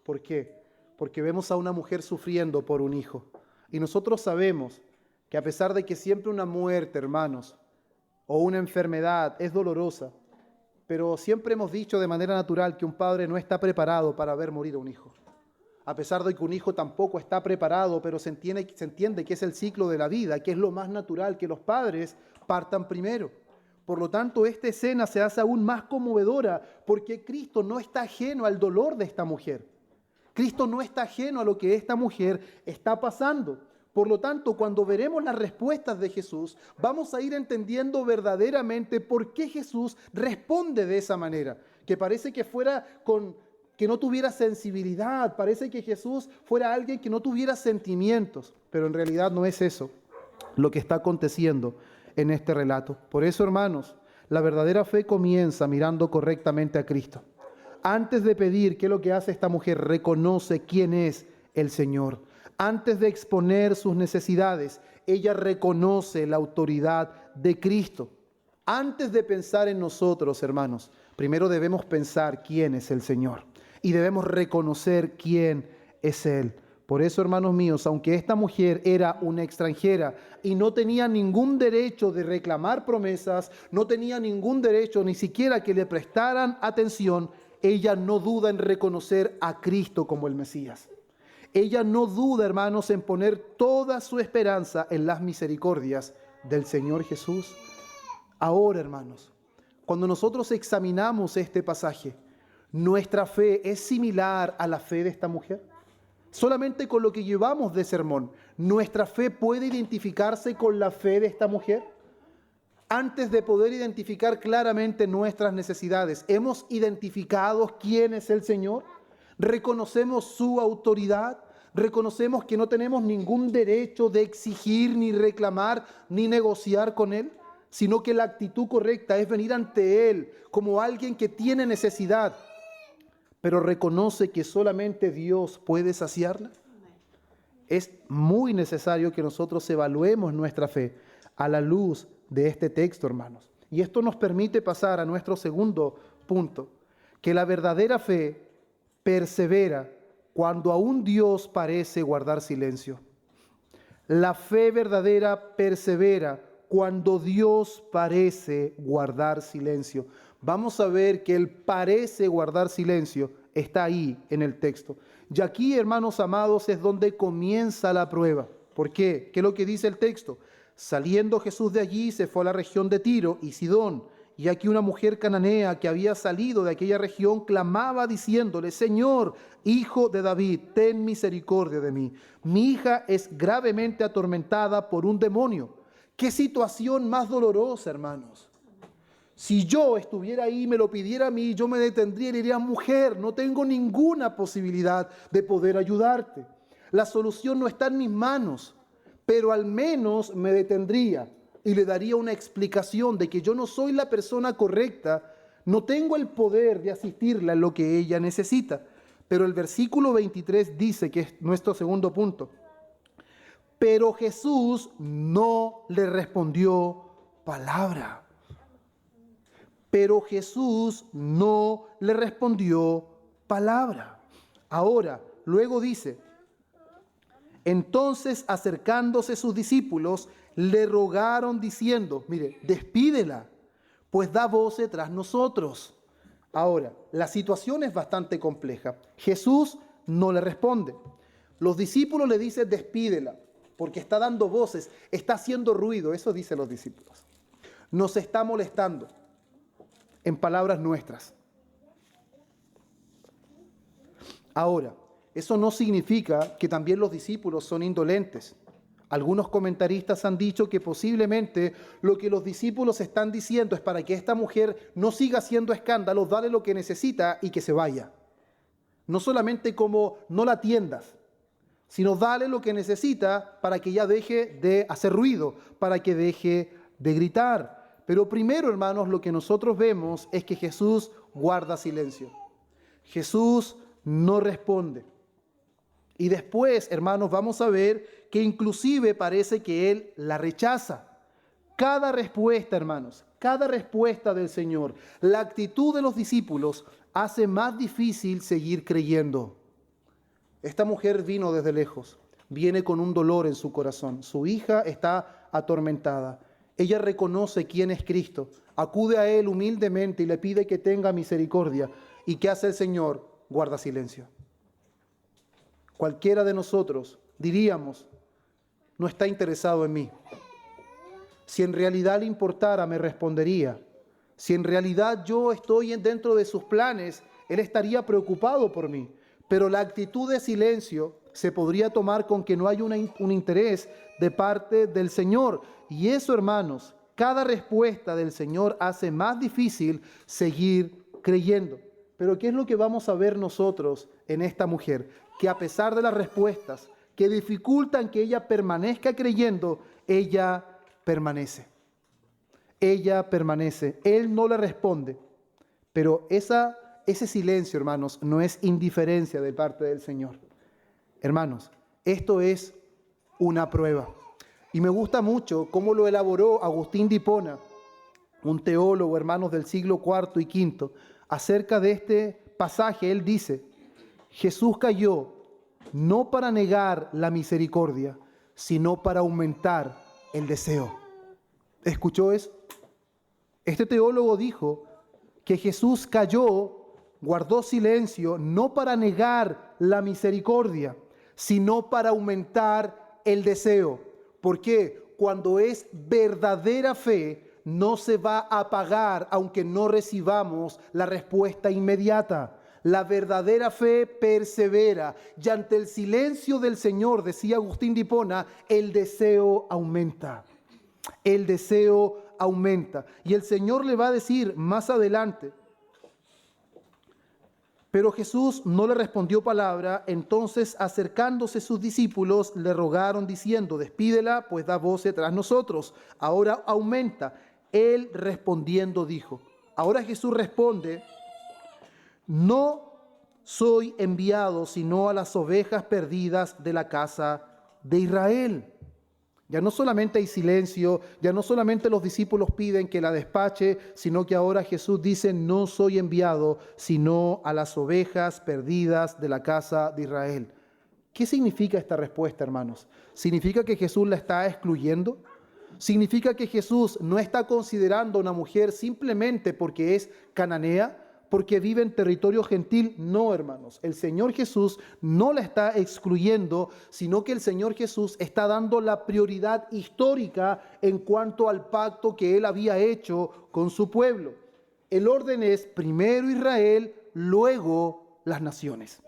¿Por qué? Porque vemos a una mujer sufriendo por un hijo. Y nosotros sabemos que a pesar de que siempre una muerte, hermanos, o una enfermedad es dolorosa, pero siempre hemos dicho de manera natural que un padre no está preparado para ver morir a un hijo. A pesar de que un hijo tampoco está preparado, pero se entiende que es el ciclo de la vida, que es lo más natural, que los padres partan primero. Por lo tanto, esta escena se hace aún más conmovedora porque Cristo no está ajeno al dolor de esta mujer. Cristo no está ajeno a lo que esta mujer está pasando. Por lo tanto, cuando veremos las respuestas de Jesús, vamos a ir entendiendo verdaderamente por qué Jesús responde de esa manera. Que parece que que no tuviera sensibilidad, parece que Jesús fuera alguien que no tuviera sentimientos, pero en realidad no es eso lo que está aconteciendo en este relato. Por eso, hermanos, la verdadera fe comienza mirando correctamente a Cristo. Antes de pedir, ¿qué es lo que hace esta mujer? Reconoce quién es el Señor. Antes de exponer sus necesidades, ella reconoce la autoridad de Cristo. Antes de pensar en nosotros, hermanos, primero debemos pensar quién es el Señor y debemos reconocer quién es Él. Por eso, hermanos míos, aunque esta mujer era una extranjera y no tenía ningún derecho de reclamar promesas, no tenía ningún derecho ni siquiera que le prestaran atención, ella no duda en reconocer a Cristo como el Mesías. Ella no duda, hermanos, en poner toda su esperanza en las misericordias del Señor Jesús. Ahora, hermanos, cuando nosotros examinamos este pasaje, ¿nuestra fe es similar a la fe de esta mujer? Solamente con lo que llevamos de sermón, ¿nuestra fe puede identificarse con la fe de esta mujer? Antes de poder identificar claramente nuestras necesidades, ¿hemos identificado quién es el Señor? ¿Reconocemos su autoridad? ¿Reconocemos que no tenemos ningún derecho de exigir, ni reclamar, ni negociar con Él? Sino que la actitud correcta es venir ante Él como alguien que tiene necesidad, pero reconoce que solamente Dios puede saciarla. Es muy necesario que nosotros evaluemos nuestra fe a la luz de este texto, hermanos. Y esto nos permite pasar a nuestro segundo punto, que la verdadera fe persevera cuando aún Dios parece guardar silencio. La fe verdadera persevera cuando Dios parece guardar silencio. Vamos a ver que el parece guardar silencio está ahí en el texto. Y aquí, hermanos amados, es donde comienza la prueba. ¿Por qué? ¿Qué es lo que dice el texto? Saliendo Jesús de allí, se fue a la región de Tiro y Sidón. Y aquí una mujer cananea que había salido de aquella región clamaba diciéndole: Señor, Hijo de David, ten misericordia de mí. Mi hija es gravemente atormentada por un demonio. ¿Qué situación más dolorosa, hermanos? Si yo estuviera ahí y me lo pidiera a mí, yo me detendría y le diría: mujer, no tengo ninguna posibilidad de poder ayudarte. La solución no está en mis manos, pero al menos me detendría y le daría una explicación de que yo no soy la persona correcta, no tengo el poder de asistirla en lo que ella necesita. Pero el versículo 23 dice, que es nuestro segundo punto: pero Jesús no le respondió palabra. Pero Jesús no le respondió palabra. Ahora, luego dice: entonces, acercándose sus discípulos, le rogaron diciendo, mire, despídela, pues da voces tras nosotros. Ahora, la situación es bastante compleja. Jesús no le responde. Los discípulos le dicen: despídela, porque está dando voces, está haciendo ruido. Eso dicen los discípulos. Nos está molestando, en palabras nuestras. Ahora, eso no significa que también los discípulos son indolentes. Algunos comentaristas han dicho que posiblemente lo que los discípulos están diciendo es: para que esta mujer no siga haciendo escándalos, dale lo que necesita y que se vaya. No solamente como no la atiendas, sino dale lo que necesita para que ella deje de hacer ruido, para que deje de gritar. Pero primero, hermanos, lo que nosotros vemos es que Jesús guarda silencio. Jesús no responde. Y después, hermanos, vamos a ver que inclusive parece que Él la rechaza. Cada respuesta, hermanos, cada respuesta del Señor, la actitud de los discípulos hace más difícil seguir creyendo. Esta mujer vino desde lejos, viene con un dolor en su corazón. Su hija está atormentada. Ella reconoce quién es Cristo, acude a Él humildemente y le pide que tenga misericordia. ¿Y qué hace el Señor? Guarda silencio. Cualquiera de nosotros diríamos, no está interesado en mí. Si en realidad le importara, me respondería. Si en realidad yo estoy dentro de sus planes, Él estaría preocupado por mí. Pero la actitud de silencio se podría tomar con que no hay un interés de parte del Señor. Y eso, hermanos, cada respuesta del Señor hace más difícil seguir creyendo. Pero ¿qué es lo que vamos a ver nosotros en esta mujer? Que a pesar de las respuestas que dificultan que ella permanezca creyendo, ella permanece. Ella permanece. Él no le responde. Pero ese silencio, hermanos, no es indiferencia de parte del Señor. Hermanos, esto es una prueba. Y me gusta mucho cómo lo elaboró Agustín de Hipona, un teólogo, hermanos, del siglo IV y V. Acerca de este pasaje, él dice, Jesús cayó no para negar la misericordia, sino para aumentar el deseo. ¿Escuchó eso? Este teólogo dijo que Jesús cayó, guardó silencio, no para negar la misericordia, sino para aumentar el deseo. ¿Por qué? Cuando es verdadera fe, no se va a apagar aunque no recibamos la respuesta inmediata. La verdadera fe persevera y ante el silencio del Señor, decía Agustín de Hipona, el deseo aumenta. El deseo aumenta. Y el Señor le va a decir más adelante, pero Jesús no le respondió palabra. Entonces, acercándose sus discípulos, le rogaron diciendo, despídela, pues da voces tras nosotros. Ahora aumenta. Él respondiendo dijo, ahora Jesús responde, no soy enviado sino a las ovejas perdidas de la casa de Israel. Ya no solamente hay silencio, ya no solamente los discípulos piden que la despache, sino que ahora Jesús dice, no soy enviado sino a las ovejas perdidas de la casa de Israel. ¿Qué significa esta respuesta, hermanos? ¿Significa que Jesús la está excluyendo? ¿Significa que Jesús no está considerando a una mujer simplemente porque es cananea, porque vive en territorio gentil? No, hermanos. El Señor Jesús no la está excluyendo, sino que el Señor Jesús está dando la prioridad histórica en cuanto al pacto que Él había hecho con su pueblo. El orden es primero Israel, luego las naciones.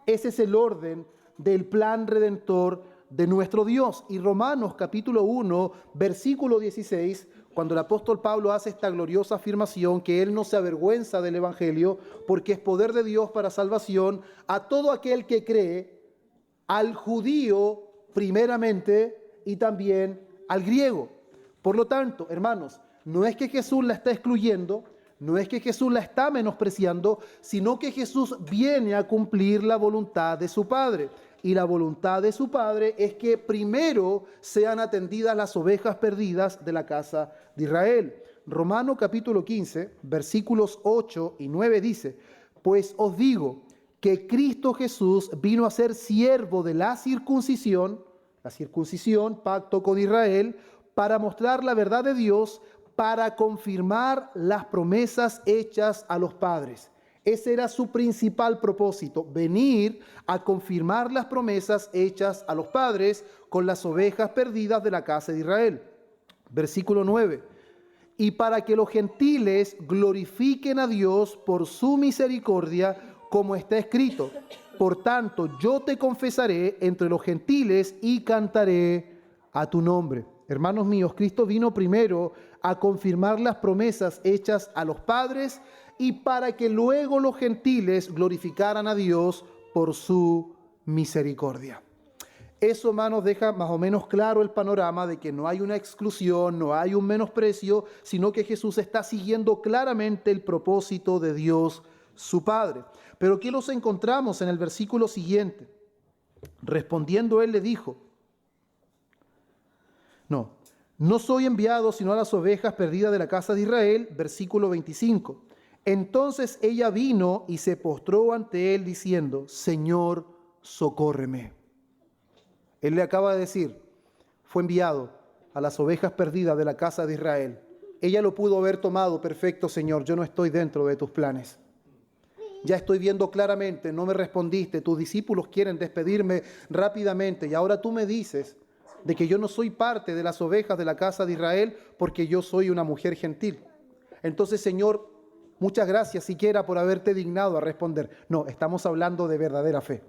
Ese es el orden del plan redentor de nuestro Dios. Y Romanos capítulo 1, versículo 16, cuando el apóstol Pablo hace esta gloriosa afirmación que él no se avergüenza del evangelio porque es poder de Dios para salvación a todo aquel que cree, al judío primeramente y también al griego. Por lo tanto, hermanos, no es que Jesús la está excluyendo, no es que Jesús la está menospreciando, sino que Jesús viene a cumplir la voluntad de su Padre. Y la voluntad de su Padre es que primero sean atendidas las ovejas perdidas de la casa de Israel. Romanos capítulo 15, versículos 8 y 9 dice, pues os digo que Cristo Jesús vino a ser siervo de la circuncisión, pacto con Israel, para mostrar la verdad de Dios, para confirmar las promesas hechas a los padres. Ese era su principal propósito, venir a confirmar las promesas hechas a los padres con las ovejas perdidas de la casa de Israel. Versículo 9. Y para que los gentiles glorifiquen a Dios por su misericordia, como está escrito. Por tanto, yo te confesaré entre los gentiles y cantaré a tu nombre. Hermanos míos, Cristo vino primero a confirmar las promesas hechas a los padres y para que luego los gentiles glorificaran a Dios por su misericordia. Eso, hermanos, deja más o menos claro el panorama de que no hay una exclusión, no hay un menosprecio, sino que Jesús está siguiendo claramente el propósito de Dios, su Padre. Pero ¿qué los encontramos en el versículo siguiente? Respondiendo él le dijo, no soy enviado sino a las ovejas perdidas de la casa de Israel, versículo 25. Entonces ella vino y se postró ante él diciendo, Señor, socórreme. Él le acaba de decir, fue enviado a las ovejas perdidas de la casa de Israel. Ella lo pudo haber tomado, perfecto, Señor, yo no estoy dentro de tus planes. Ya estoy viendo claramente, no me respondiste, tus discípulos quieren despedirme rápidamente y ahora tú me dices de que yo no soy parte de las ovejas de la casa de Israel porque yo soy una mujer gentil. Entonces, Señor, muchas gracias siquiera por haberte dignado a responder. No, estamos hablando de verdadera fe.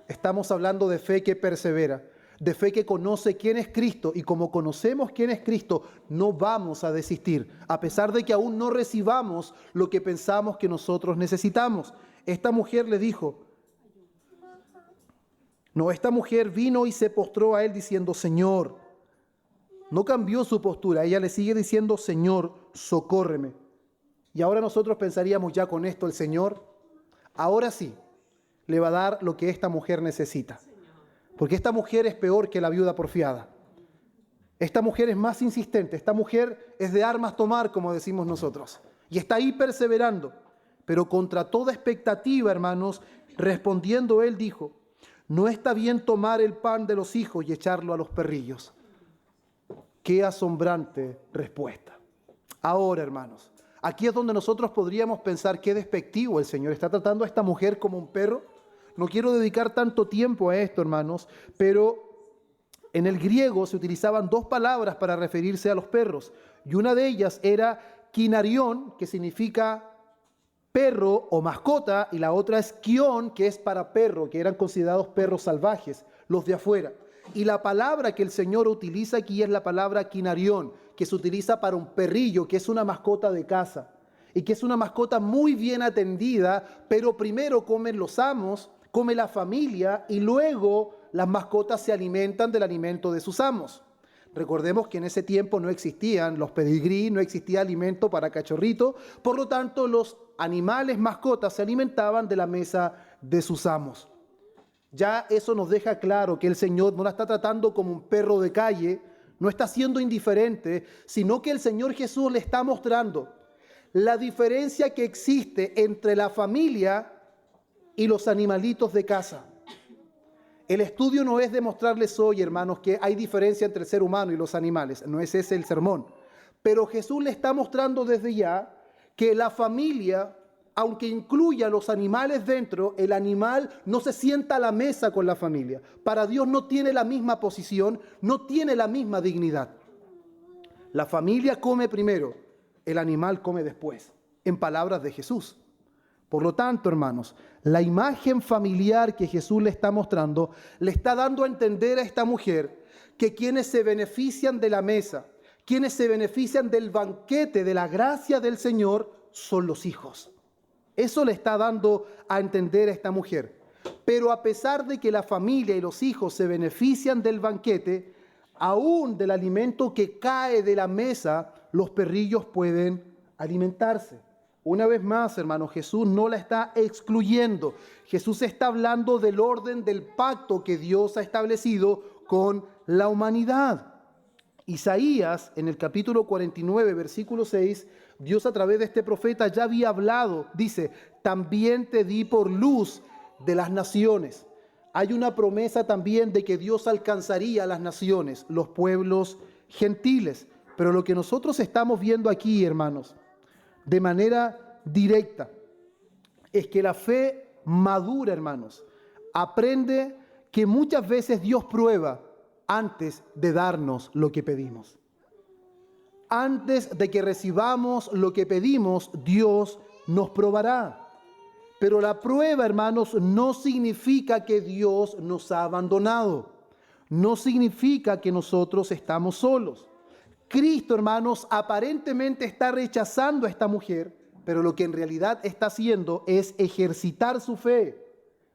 Estamos hablando de fe que persevera, de fe que conoce quién es Cristo, y como conocemos quién es Cristo, no vamos a desistir, a pesar de que aún no recibamos lo que pensamos que nosotros necesitamos. Esta mujer le dijo, esta mujer vino y se postró a él diciendo, Señor, no cambió su postura, ella le sigue diciendo, Señor, socórreme. Y ahora nosotros pensaríamos, ya con esto el Señor, ahora sí, le va a dar lo que esta mujer necesita. Porque esta mujer es peor que la viuda porfiada. Esta mujer es más insistente. Esta mujer es de armas tomar, como decimos nosotros. Y está ahí perseverando. Pero contra toda expectativa, hermanos, respondiendo él dijo, no está bien tomar el pan de los hijos y echarlo a los perrillos. Qué asombrante respuesta. Ahora, hermanos, aquí es donde nosotros podríamos pensar qué despectivo el Señor. ¿Está tratando a esta mujer como un perro? No quiero dedicar tanto tiempo a esto, hermanos, pero en el griego se utilizaban dos palabras para referirse a los perros. Y una de ellas era kinarión, que significa perro o mascota, y la otra es kion, que es para perro, que eran considerados perros salvajes, los de afuera. Y la palabra que el Señor utiliza aquí es la palabra kinarión, que se utiliza para un perrillo, que es una mascota de casa, y que es una mascota muy bien atendida, pero primero comen los amos, come la familia y luego las mascotas se alimentan del alimento de sus amos. Recordemos que en ese tiempo no existían los pedigrí, no existía alimento para cachorrito, por lo tanto los animales mascotas se alimentaban de la mesa de sus amos. Ya eso nos deja claro que el Señor no la está tratando como un perro de calle, no está siendo indiferente, sino que el Señor Jesús le está mostrando la diferencia que existe entre la familia y los animalitos de casa. El estudio no es demostrarles hoy, hermanos, que hay diferencia entre el ser humano y los animales. No es ese el sermón. Pero Jesús le está mostrando desde ya que la familia, aunque incluya a los animales dentro, el animal no se sienta a la mesa con la familia. Para Dios no tiene la misma posición, no tiene la misma dignidad. La familia come primero, el animal come después, en palabras de Jesús. Por lo tanto, hermanos, la imagen familiar que Jesús le está mostrando, le está dando a entender a esta mujer que quienes se benefician de la mesa, quienes se benefician del banquete, de la gracia del Señor, son los hijos. Eso le está dando a entender a esta mujer. Pero a pesar de que la familia y los hijos se benefician del banquete, aún del alimento que cae de la mesa, los perrillos pueden alimentarse. Una vez más, hermanos, Jesús no la está excluyendo. Jesús está hablando del orden del pacto que Dios ha establecido con la humanidad. Isaías, en el capítulo 49, versículo 6, Dios a través de este profeta ya había hablado. Dice, también te di por luz de las naciones. Hay una promesa también de que Dios alcanzaría a las naciones, los pueblos gentiles. Pero lo que nosotros estamos viendo aquí, hermanos, de manera directa, es que la fe madura, hermanos, aprende que muchas veces Dios prueba antes de darnos lo que pedimos. Antes de que recibamos lo que pedimos, Dios nos probará. Pero la prueba, hermanos, no significa que Dios nos ha abandonado. No significa que nosotros estamos solos. Cristo, hermanos, aparentemente está rechazando a esta mujer, pero lo que en realidad está haciendo es ejercitar su fe,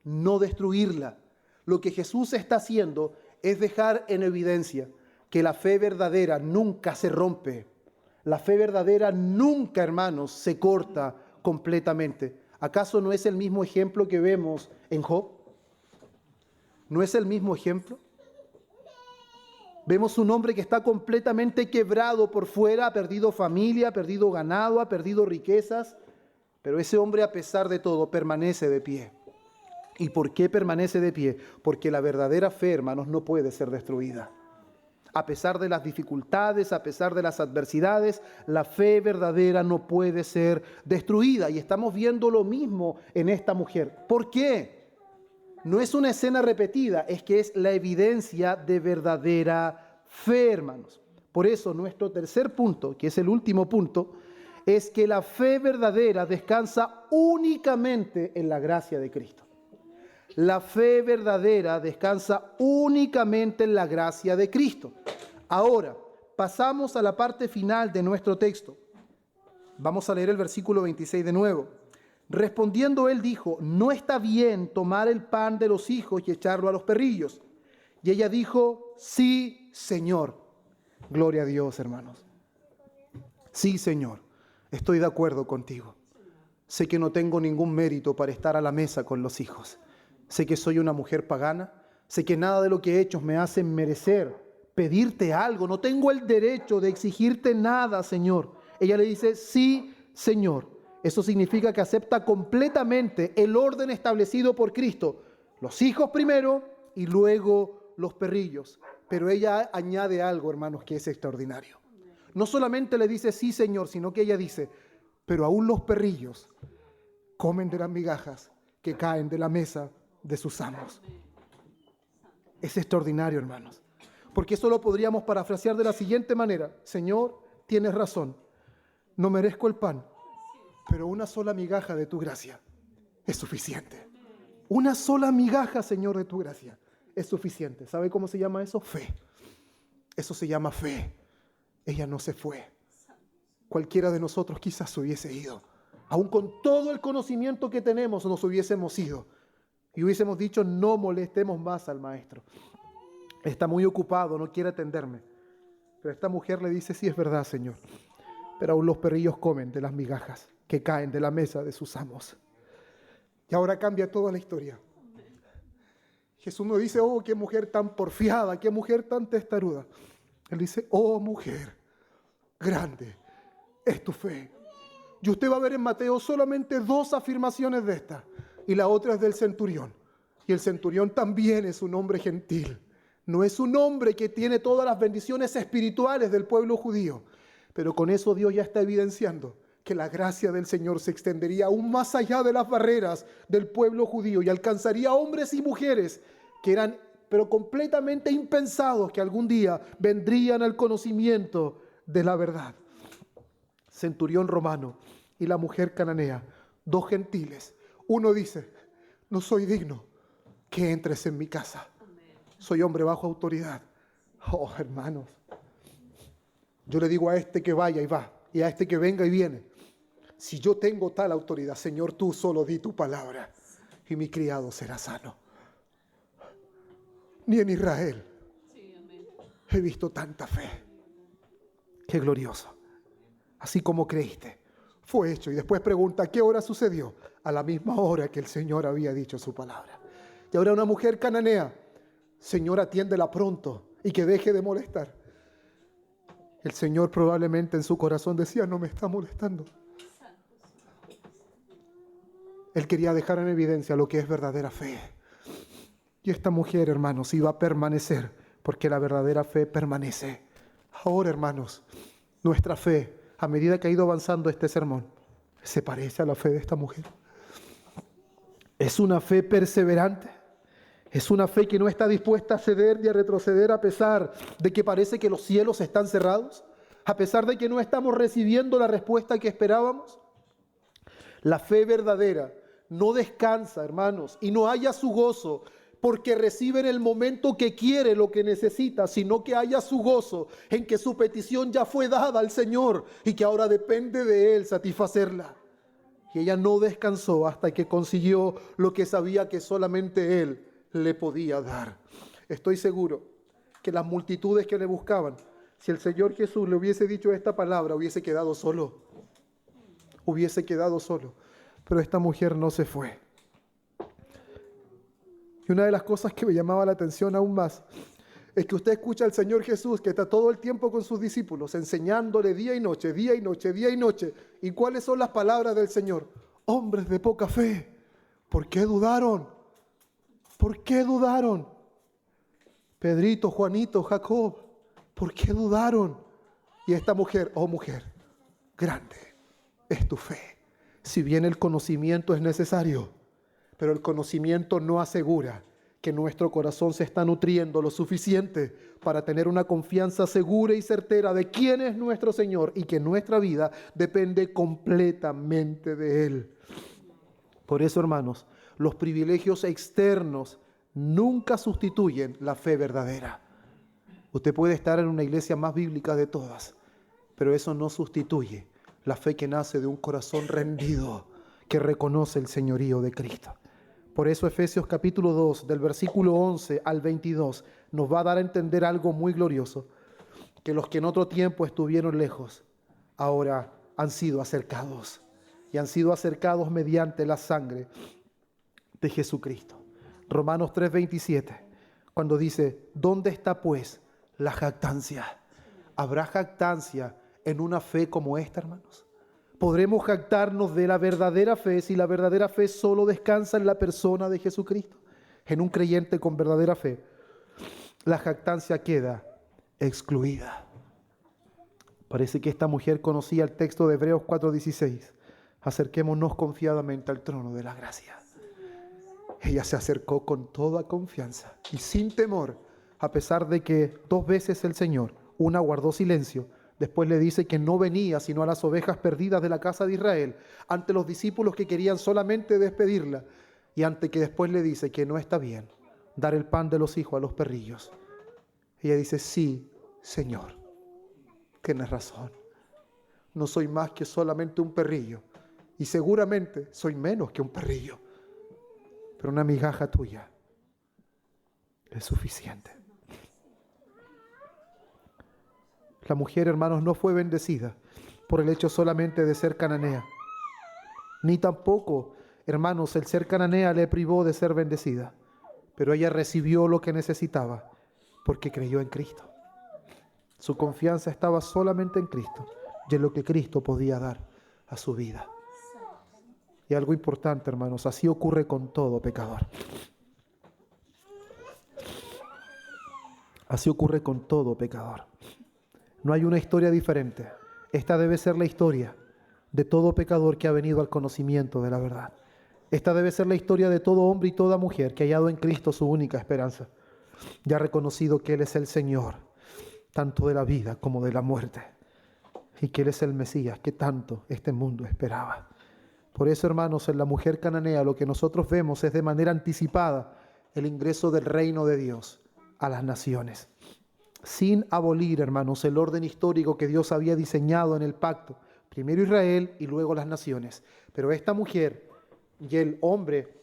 no destruirla. Lo que Jesús está haciendo es dejar en evidencia que la fe verdadera nunca se rompe. La fe verdadera nunca, hermanos, se corta completamente. ¿Acaso no es el mismo ejemplo que vemos en Job? ¿No es el mismo ejemplo? Vemos un hombre que está completamente quebrado por fuera, ha perdido familia, ha perdido ganado, ha perdido riquezas, pero ese hombre, a pesar de todo, permanece de pie. ¿Y por qué permanece de pie? Porque la verdadera fe, hermanos, no puede ser destruida. A pesar de las dificultades, a pesar de las adversidades, la fe verdadera no puede ser destruida. Y estamos viendo lo mismo en esta mujer. ¿Por qué? No es una escena repetida, es que es la evidencia de verdadera fe, hermanos. Por eso nuestro tercer punto, que es el último punto, es que la fe verdadera descansa únicamente en la gracia de Cristo. La fe verdadera descansa únicamente en la gracia de Cristo. Ahora, pasamos a la parte final de nuestro texto. Vamos a leer el versículo 26 de nuevo. Respondiendo él dijo, no está bien tomar el pan de los hijos y echarlo a los perrillos. Y ella dijo, sí, Señor. Gloria a Dios, hermanos. Sí, Señor, estoy de acuerdo contigo. Sé que no tengo ningún mérito para estar a la mesa con los hijos. Sé que soy una mujer pagana. Sé que nada de lo que he hecho me hace merecer pedirte algo. No tengo el derecho de exigirte nada, Señor. Ella le dice, sí, Señor. Eso significa que acepta completamente el orden establecido por Cristo. Los hijos primero y luego los perrillos. Pero ella añade algo, hermanos, que es extraordinario. No solamente le dice sí, Señor, sino que ella dice, pero aún los perrillos comen de las migajas que caen de la mesa de sus amos. Es extraordinario, hermanos. Porque eso lo podríamos parafrasear de la siguiente manera. Señor, tienes razón. No merezco el pan. Pero una sola migaja de tu gracia es suficiente. Una sola migaja, Señor, de tu gracia es suficiente. ¿Sabe cómo se llama eso? Fe. Eso se llama fe. Ella no se fue. Cualquiera de nosotros quizás hubiese ido. Aún con todo el conocimiento que tenemos, nos hubiésemos ido. Y hubiésemos dicho, no molestemos más al maestro. Está muy ocupado, no quiere atenderme. Pero esta mujer le dice, sí, es verdad, Señor. Pero aún los perrillos comen de las migajas que caen de la mesa de sus amos. Y ahora cambia toda la historia. Jesús no dice, oh, qué mujer tan porfiada, qué mujer tan testaruda. Él dice, oh, mujer, grande es tu fe. Y usted va a ver en Mateo solamente 2 afirmaciones de esta. Y la otra es del centurión. Y el centurión también es un hombre gentil. No es un hombre que tiene todas las bendiciones espirituales del pueblo judío. Pero con eso Dios ya está evidenciando que la gracia del Señor se extendería aún más allá de las barreras del pueblo judío y alcanzaría a hombres y mujeres que eran pero completamente impensados que algún día vendrían al conocimiento de la verdad. Centurión romano y la mujer cananea, 2 gentiles. Uno dice, no soy digno que entres en mi casa. Soy hombre bajo autoridad. Oh, hermanos, yo le digo a este que vaya y va, y a este que venga y viene. Si yo tengo tal autoridad, Señor, tú solo di tu palabra y mi criado será sano. Ni en Israel he visto tanta fe. Qué glorioso. Así como creíste, fue hecho. Y después pregunta, ¿qué hora sucedió? A la misma hora que el Señor había dicho su palabra. Y ahora una mujer cananea, Señor, atiéndela pronto y que deje de molestar. El Señor probablemente en su corazón decía, no me está molestando. Él quería dejar en evidencia lo que es verdadera fe. Y esta mujer, hermanos, iba a permanecer, porque la verdadera fe permanece. Ahora, hermanos, nuestra fe, a medida que ha ido avanzando este sermón, se parece a la fe de esta mujer. Es una fe perseverante. Es una fe que no está dispuesta a ceder ni a retroceder a pesar de que parece que los cielos están cerrados, a pesar de que no estamos recibiendo la respuesta que esperábamos. La fe verdadera no descansa, hermanos, y no halla su gozo porque recibe en el momento que quiere lo que necesita, sino que haya su gozo en que su petición ya fue dada al Señor y que ahora depende de Él satisfacerla. Y ella no descansó hasta que consiguió lo que sabía que solamente Él le podía dar. Estoy seguro que las multitudes que le buscaban, si el Señor Jesús le hubiese dicho esta palabra, hubiese quedado solo. Hubiese quedado solo. Pero esta mujer no se fue. Y una de las cosas que me llamaba la atención aún más es que usted escucha al Señor Jesús que está todo el tiempo con sus discípulos, enseñándole día y noche, día y noche, día y noche. ¿Y cuáles son las palabras del Señor? Hombres de poca fe, ¿por qué dudaron? ¿Por qué dudaron? Pedrito, Juanito, Jacob, ¿por qué dudaron? Y esta mujer, oh mujer, grande es tu fe. Si bien el conocimiento es necesario, pero el conocimiento no asegura que nuestro corazón se está nutriendo lo suficiente para tener una confianza segura y certera de quién es nuestro Señor y que nuestra vida depende completamente de Él. Por eso, hermanos, los privilegios externos nunca sustituyen la fe verdadera. Usted puede estar en una iglesia más bíblica de todas, pero eso no sustituye la fe que nace de un corazón rendido que reconoce el señorío de Cristo. Por eso Efesios capítulo 2, del versículo 11 al 22, nos va a dar a entender algo muy glorioso, que los que en otro tiempo estuvieron lejos, ahora han sido acercados, y han sido acercados mediante la sangre de Jesucristo. Romanos 3:27, cuando dice, ¿dónde está pues la jactancia? ¿Habrá jactancia en una fe como esta, hermanos? ¿Podremos jactarnos de la verdadera fe si la verdadera fe solo descansa en la persona de Jesucristo? En un creyente con verdadera fe, la jactancia queda excluida. Parece que esta mujer conocía el texto de Hebreos 4:16. Acerquémonos confiadamente al trono de la gracia. Ella se acercó con toda confianza y sin temor, a pesar de que 2 veces el Señor, una guardó silencio, después le dice que no venía sino a las ovejas perdidas de la casa de Israel, ante los discípulos que querían solamente despedirla, y ante que después le dice que no está bien dar el pan de los hijos a los perrillos. Ella dice, sí, Señor, tienes razón. No soy más que solamente un perrillo, y seguramente soy menos que un perrillo, pero una migaja tuya es suficiente. La mujer, hermanos, no fue bendecida por el hecho solamente de ser cananea. Ni tampoco, hermanos, el ser cananea le privó de ser bendecida. Pero ella recibió lo que necesitaba porque creyó en Cristo. Su confianza estaba solamente en Cristo y en lo que Cristo podía dar a su vida. Y algo importante, hermanos, así ocurre con todo pecador. Así ocurre con todo pecador. No hay una historia diferente. Esta debe ser la historia de todo pecador que ha venido al conocimiento de la verdad. Esta debe ser la historia de todo hombre y toda mujer que ha hallado en Cristo su única esperanza y ha reconocido que Él es el Señor, tanto de la vida como de la muerte, y que Él es el Mesías que tanto este mundo esperaba. Por eso, hermanos, en la mujer cananea lo que nosotros vemos es de manera anticipada el ingreso del reino de Dios a las naciones, sin abolir, hermanos, el orden histórico que Dios había diseñado en el pacto, primero Israel y luego las naciones. Pero esta mujer y el hombre,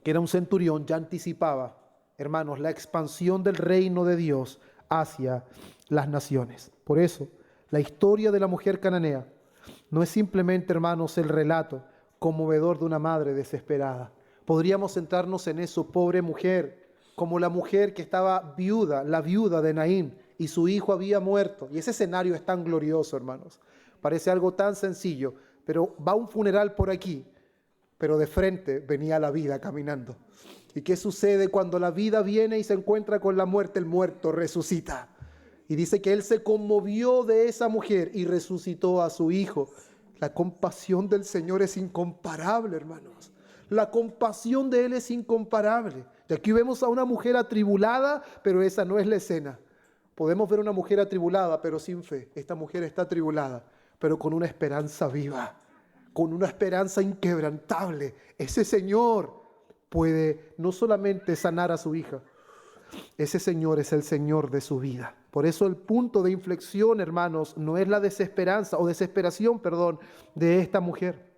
que era un centurión, ya anticipaba, hermanos, la expansión del reino de Dios hacia las naciones. Por eso, la historia de la mujer cananea no es simplemente, hermanos, el relato conmovedor de una madre desesperada. Podríamos centrarnos en eso, pobre mujer, como la mujer que estaba viuda, la viuda de Naín, y su hijo había muerto. Y ese escenario es tan glorioso, hermanos. Parece algo tan sencillo, pero va un funeral por aquí, pero de frente venía la vida caminando. ¿Y qué sucede cuando la vida viene y se encuentra con la muerte? El muerto resucita. Y dice que él se conmovió de esa mujer y resucitó a su hijo. La compasión del Señor es incomparable, hermanos. La compasión de Él es incomparable. Y aquí vemos a una mujer atribulada, pero esa no es la escena. Podemos ver una mujer atribulada, pero sin fe. Esta mujer está atribulada, pero con una esperanza viva, con una esperanza inquebrantable. Ese Señor puede no solamente sanar a su hija, ese Señor es el Señor de su vida. Por eso el punto de inflexión, hermanos, no es la desesperanza o desesperación, de esta mujer.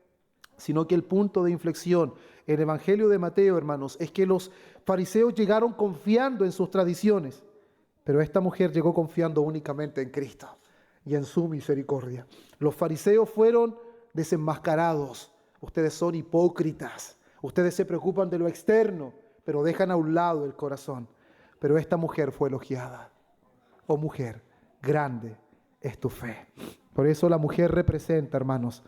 sino que el punto de inflexión en el Evangelio de Mateo, hermanos, es que los fariseos llegaron confiando en sus tradiciones, pero esta mujer llegó confiando únicamente en Cristo y en su misericordia. Los fariseos fueron desenmascarados. Ustedes son hipócritas. Ustedes se preocupan de lo externo, pero dejan a un lado el corazón. Pero esta mujer fue elogiada. Oh mujer, grande es tu fe. Por eso la mujer representa, hermanos,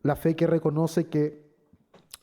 la fe que reconoce que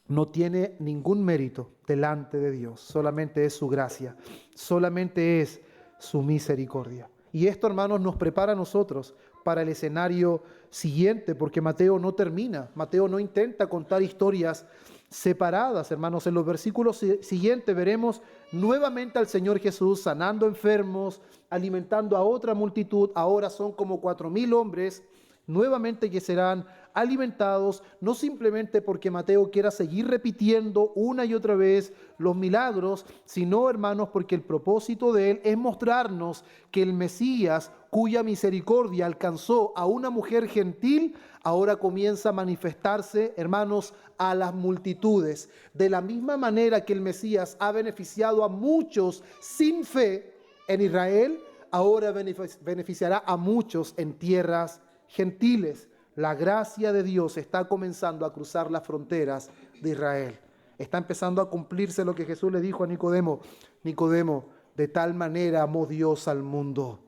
no tiene ningún mérito delante de Dios. Solamente es su gracia. Solamente es su misericordia. Y esto, hermanos, nos prepara a nosotros para el escenario siguiente, porque Mateo no termina. Mateo no intenta contar historias separadas, hermanos. En los versículos siguientes veremos nuevamente al Señor Jesús sanando enfermos, alimentando a otra multitud. Ahora son como 4,000 hombres nuevamente que serán alimentados, no simplemente porque Mateo quiera seguir repitiendo una y otra vez los milagros, sino, hermanos, porque el propósito de él es mostrarnos que el Mesías, cuya misericordia alcanzó a una mujer gentil, ahora comienza a manifestarse, hermanos, a las multitudes. De la misma manera que el Mesías ha beneficiado a muchos sin fe en Israel, ahora beneficiará a muchos en tierras gentiles. La gracia de Dios está comenzando a cruzar las fronteras de Israel. Está empezando a cumplirse lo que Jesús le dijo a Nicodemo. Nicodemo, de tal manera amó Dios al mundo,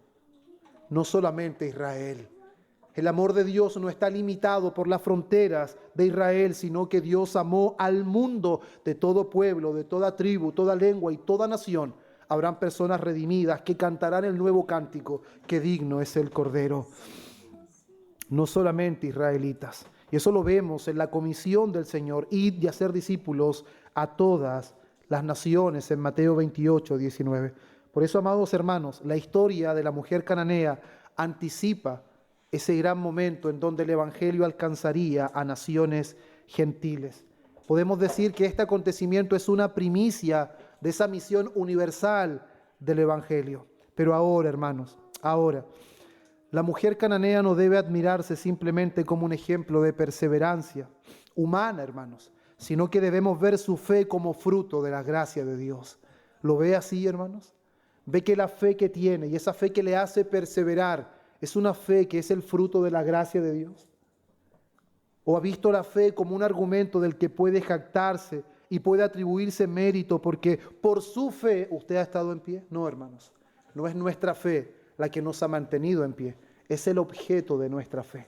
no solamente a Israel. El amor de Dios no está limitado por las fronteras de Israel, sino que Dios amó al mundo, de todo pueblo, de toda tribu, toda lengua y toda nación. Habrán personas redimidas que cantarán el nuevo cántico, que digno es el Cordero. No solamente israelitas. Y eso lo vemos en la comisión del Señor, id y hacer discípulos a todas las naciones, en Mateo 28, 19. Por eso, amados hermanos, la historia de la mujer cananea anticipa ese gran momento en donde el Evangelio alcanzaría a naciones gentiles. Podemos decir que este acontecimiento es una primicia de esa misión universal del Evangelio. Pero ahora, hermanos, ahora, la mujer cananea no debe admirarse simplemente como un ejemplo de perseverancia humana, hermanos, sino que debemos ver su fe como fruto de la gracia de Dios. ¿Lo ve así, hermanos? Ve que la fe que tiene y esa fe que le hace perseverar es una fe que es el fruto de la gracia de Dios. ¿O ha visto la fe como un argumento del que puede jactarse y puede atribuirse mérito porque por su fe usted ha estado en pie? No, hermanos, no es nuestra fe la que nos ha mantenido en pie, es el objeto de nuestra fe.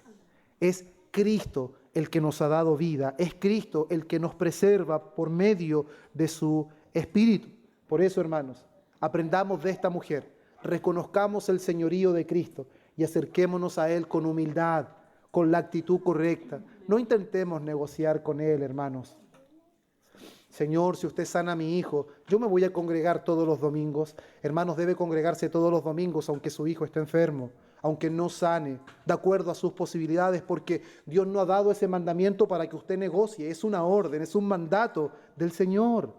Es Cristo el que nos ha dado vida, es Cristo el que nos preserva por medio de su Espíritu. Por eso, hermanos, aprendamos de esta mujer, reconozcamos el señorío de Cristo y acerquémonos a Él con humildad, con la actitud correcta. No intentemos negociar con Él, hermanos. Señor, si usted sana a mi hijo, yo me voy a congregar todos los domingos. Hermanos, debe congregarse todos los domingos, aunque su hijo esté enfermo, aunque no sane, de acuerdo a sus posibilidades, porque Dios no ha dado ese mandamiento para que usted negocie. Es una orden, es un mandato del Señor.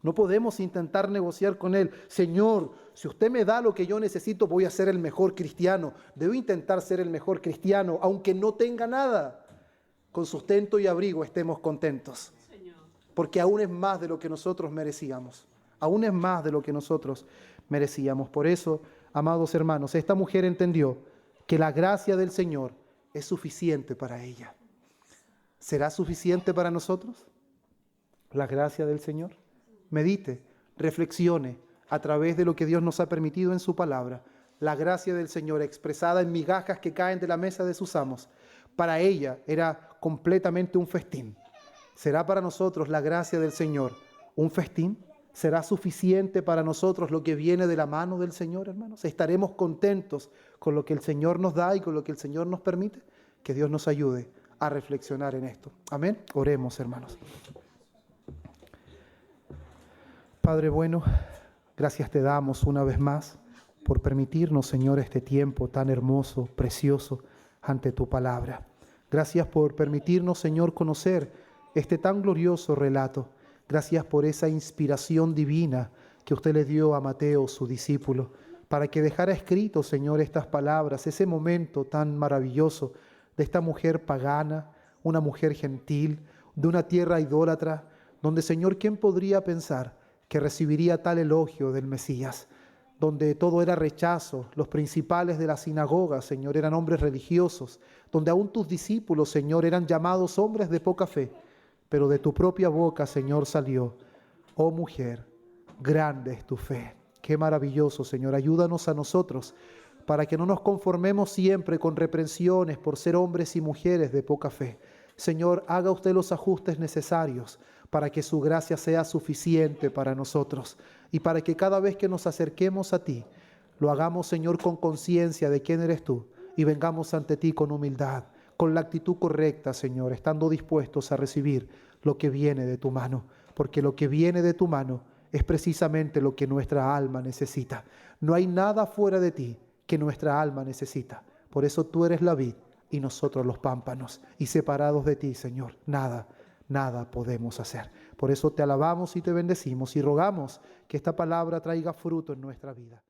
No podemos intentar negociar con Él. Señor, si usted me da lo que yo necesito, voy a ser el mejor cristiano. Debo intentar ser el mejor cristiano, aunque no tenga nada. Con sustento y abrigo estemos contentos. Porque aún es más de lo que nosotros merecíamos. Aún es más de lo que nosotros merecíamos. Por eso, amados hermanos, esta mujer entendió que la gracia del Señor es suficiente para ella. ¿Será suficiente para nosotros la gracia del Señor? Medite, reflexione a través de lo que Dios nos ha permitido en su palabra. La gracia del Señor expresada en migajas que caen de la mesa de sus amos. Para ella era completamente un festín. ¿Será para nosotros la gracia del Señor un festín? ¿Será suficiente para nosotros lo que viene de la mano del Señor, hermanos? ¿Estaremos contentos con lo que el Señor nos da y con lo que el Señor nos permite? Que Dios nos ayude a reflexionar en esto. Amén. Oremos, hermanos. Padre bueno, gracias te damos una vez más por permitirnos, Señor, este tiempo tan hermoso, precioso ante tu palabra. Gracias por permitirnos, Señor, conocer este tan glorioso relato. Gracias por esa inspiración divina que usted le dio a Mateo, su discípulo, para que dejara escrito, Señor, estas palabras, ese momento tan maravilloso de esta mujer pagana, una mujer gentil, de una tierra idólatra, donde, Señor, ¿quién podría pensar que recibiría tal elogio del Mesías? Donde todo era rechazo, los principales de la sinagoga, Señor, eran hombres religiosos, donde aún tus discípulos, Señor, eran llamados hombres de poca fe, pero de tu propia boca, Señor, salió: oh mujer, grande es tu fe. Qué maravilloso, Señor. Ayúdanos a nosotros para que no nos conformemos siempre con reprensiones por ser hombres y mujeres de poca fe. Señor, haga usted los ajustes necesarios para que su gracia sea suficiente para nosotros y para que cada vez que nos acerquemos a ti, lo hagamos, Señor, con conciencia de quién eres tú y vengamos ante ti con humildad, con la actitud correcta, Señor, estando dispuestos a recibir lo que viene de tu mano, porque lo que viene de tu mano es precisamente lo que nuestra alma necesita. No hay nada fuera de ti que nuestra alma necesita. Por eso tú eres la vid y nosotros los pámpanos. Y separados de ti, Señor, nada podemos hacer. Por eso te alabamos y te bendecimos y rogamos que esta palabra traiga fruto en nuestra vida.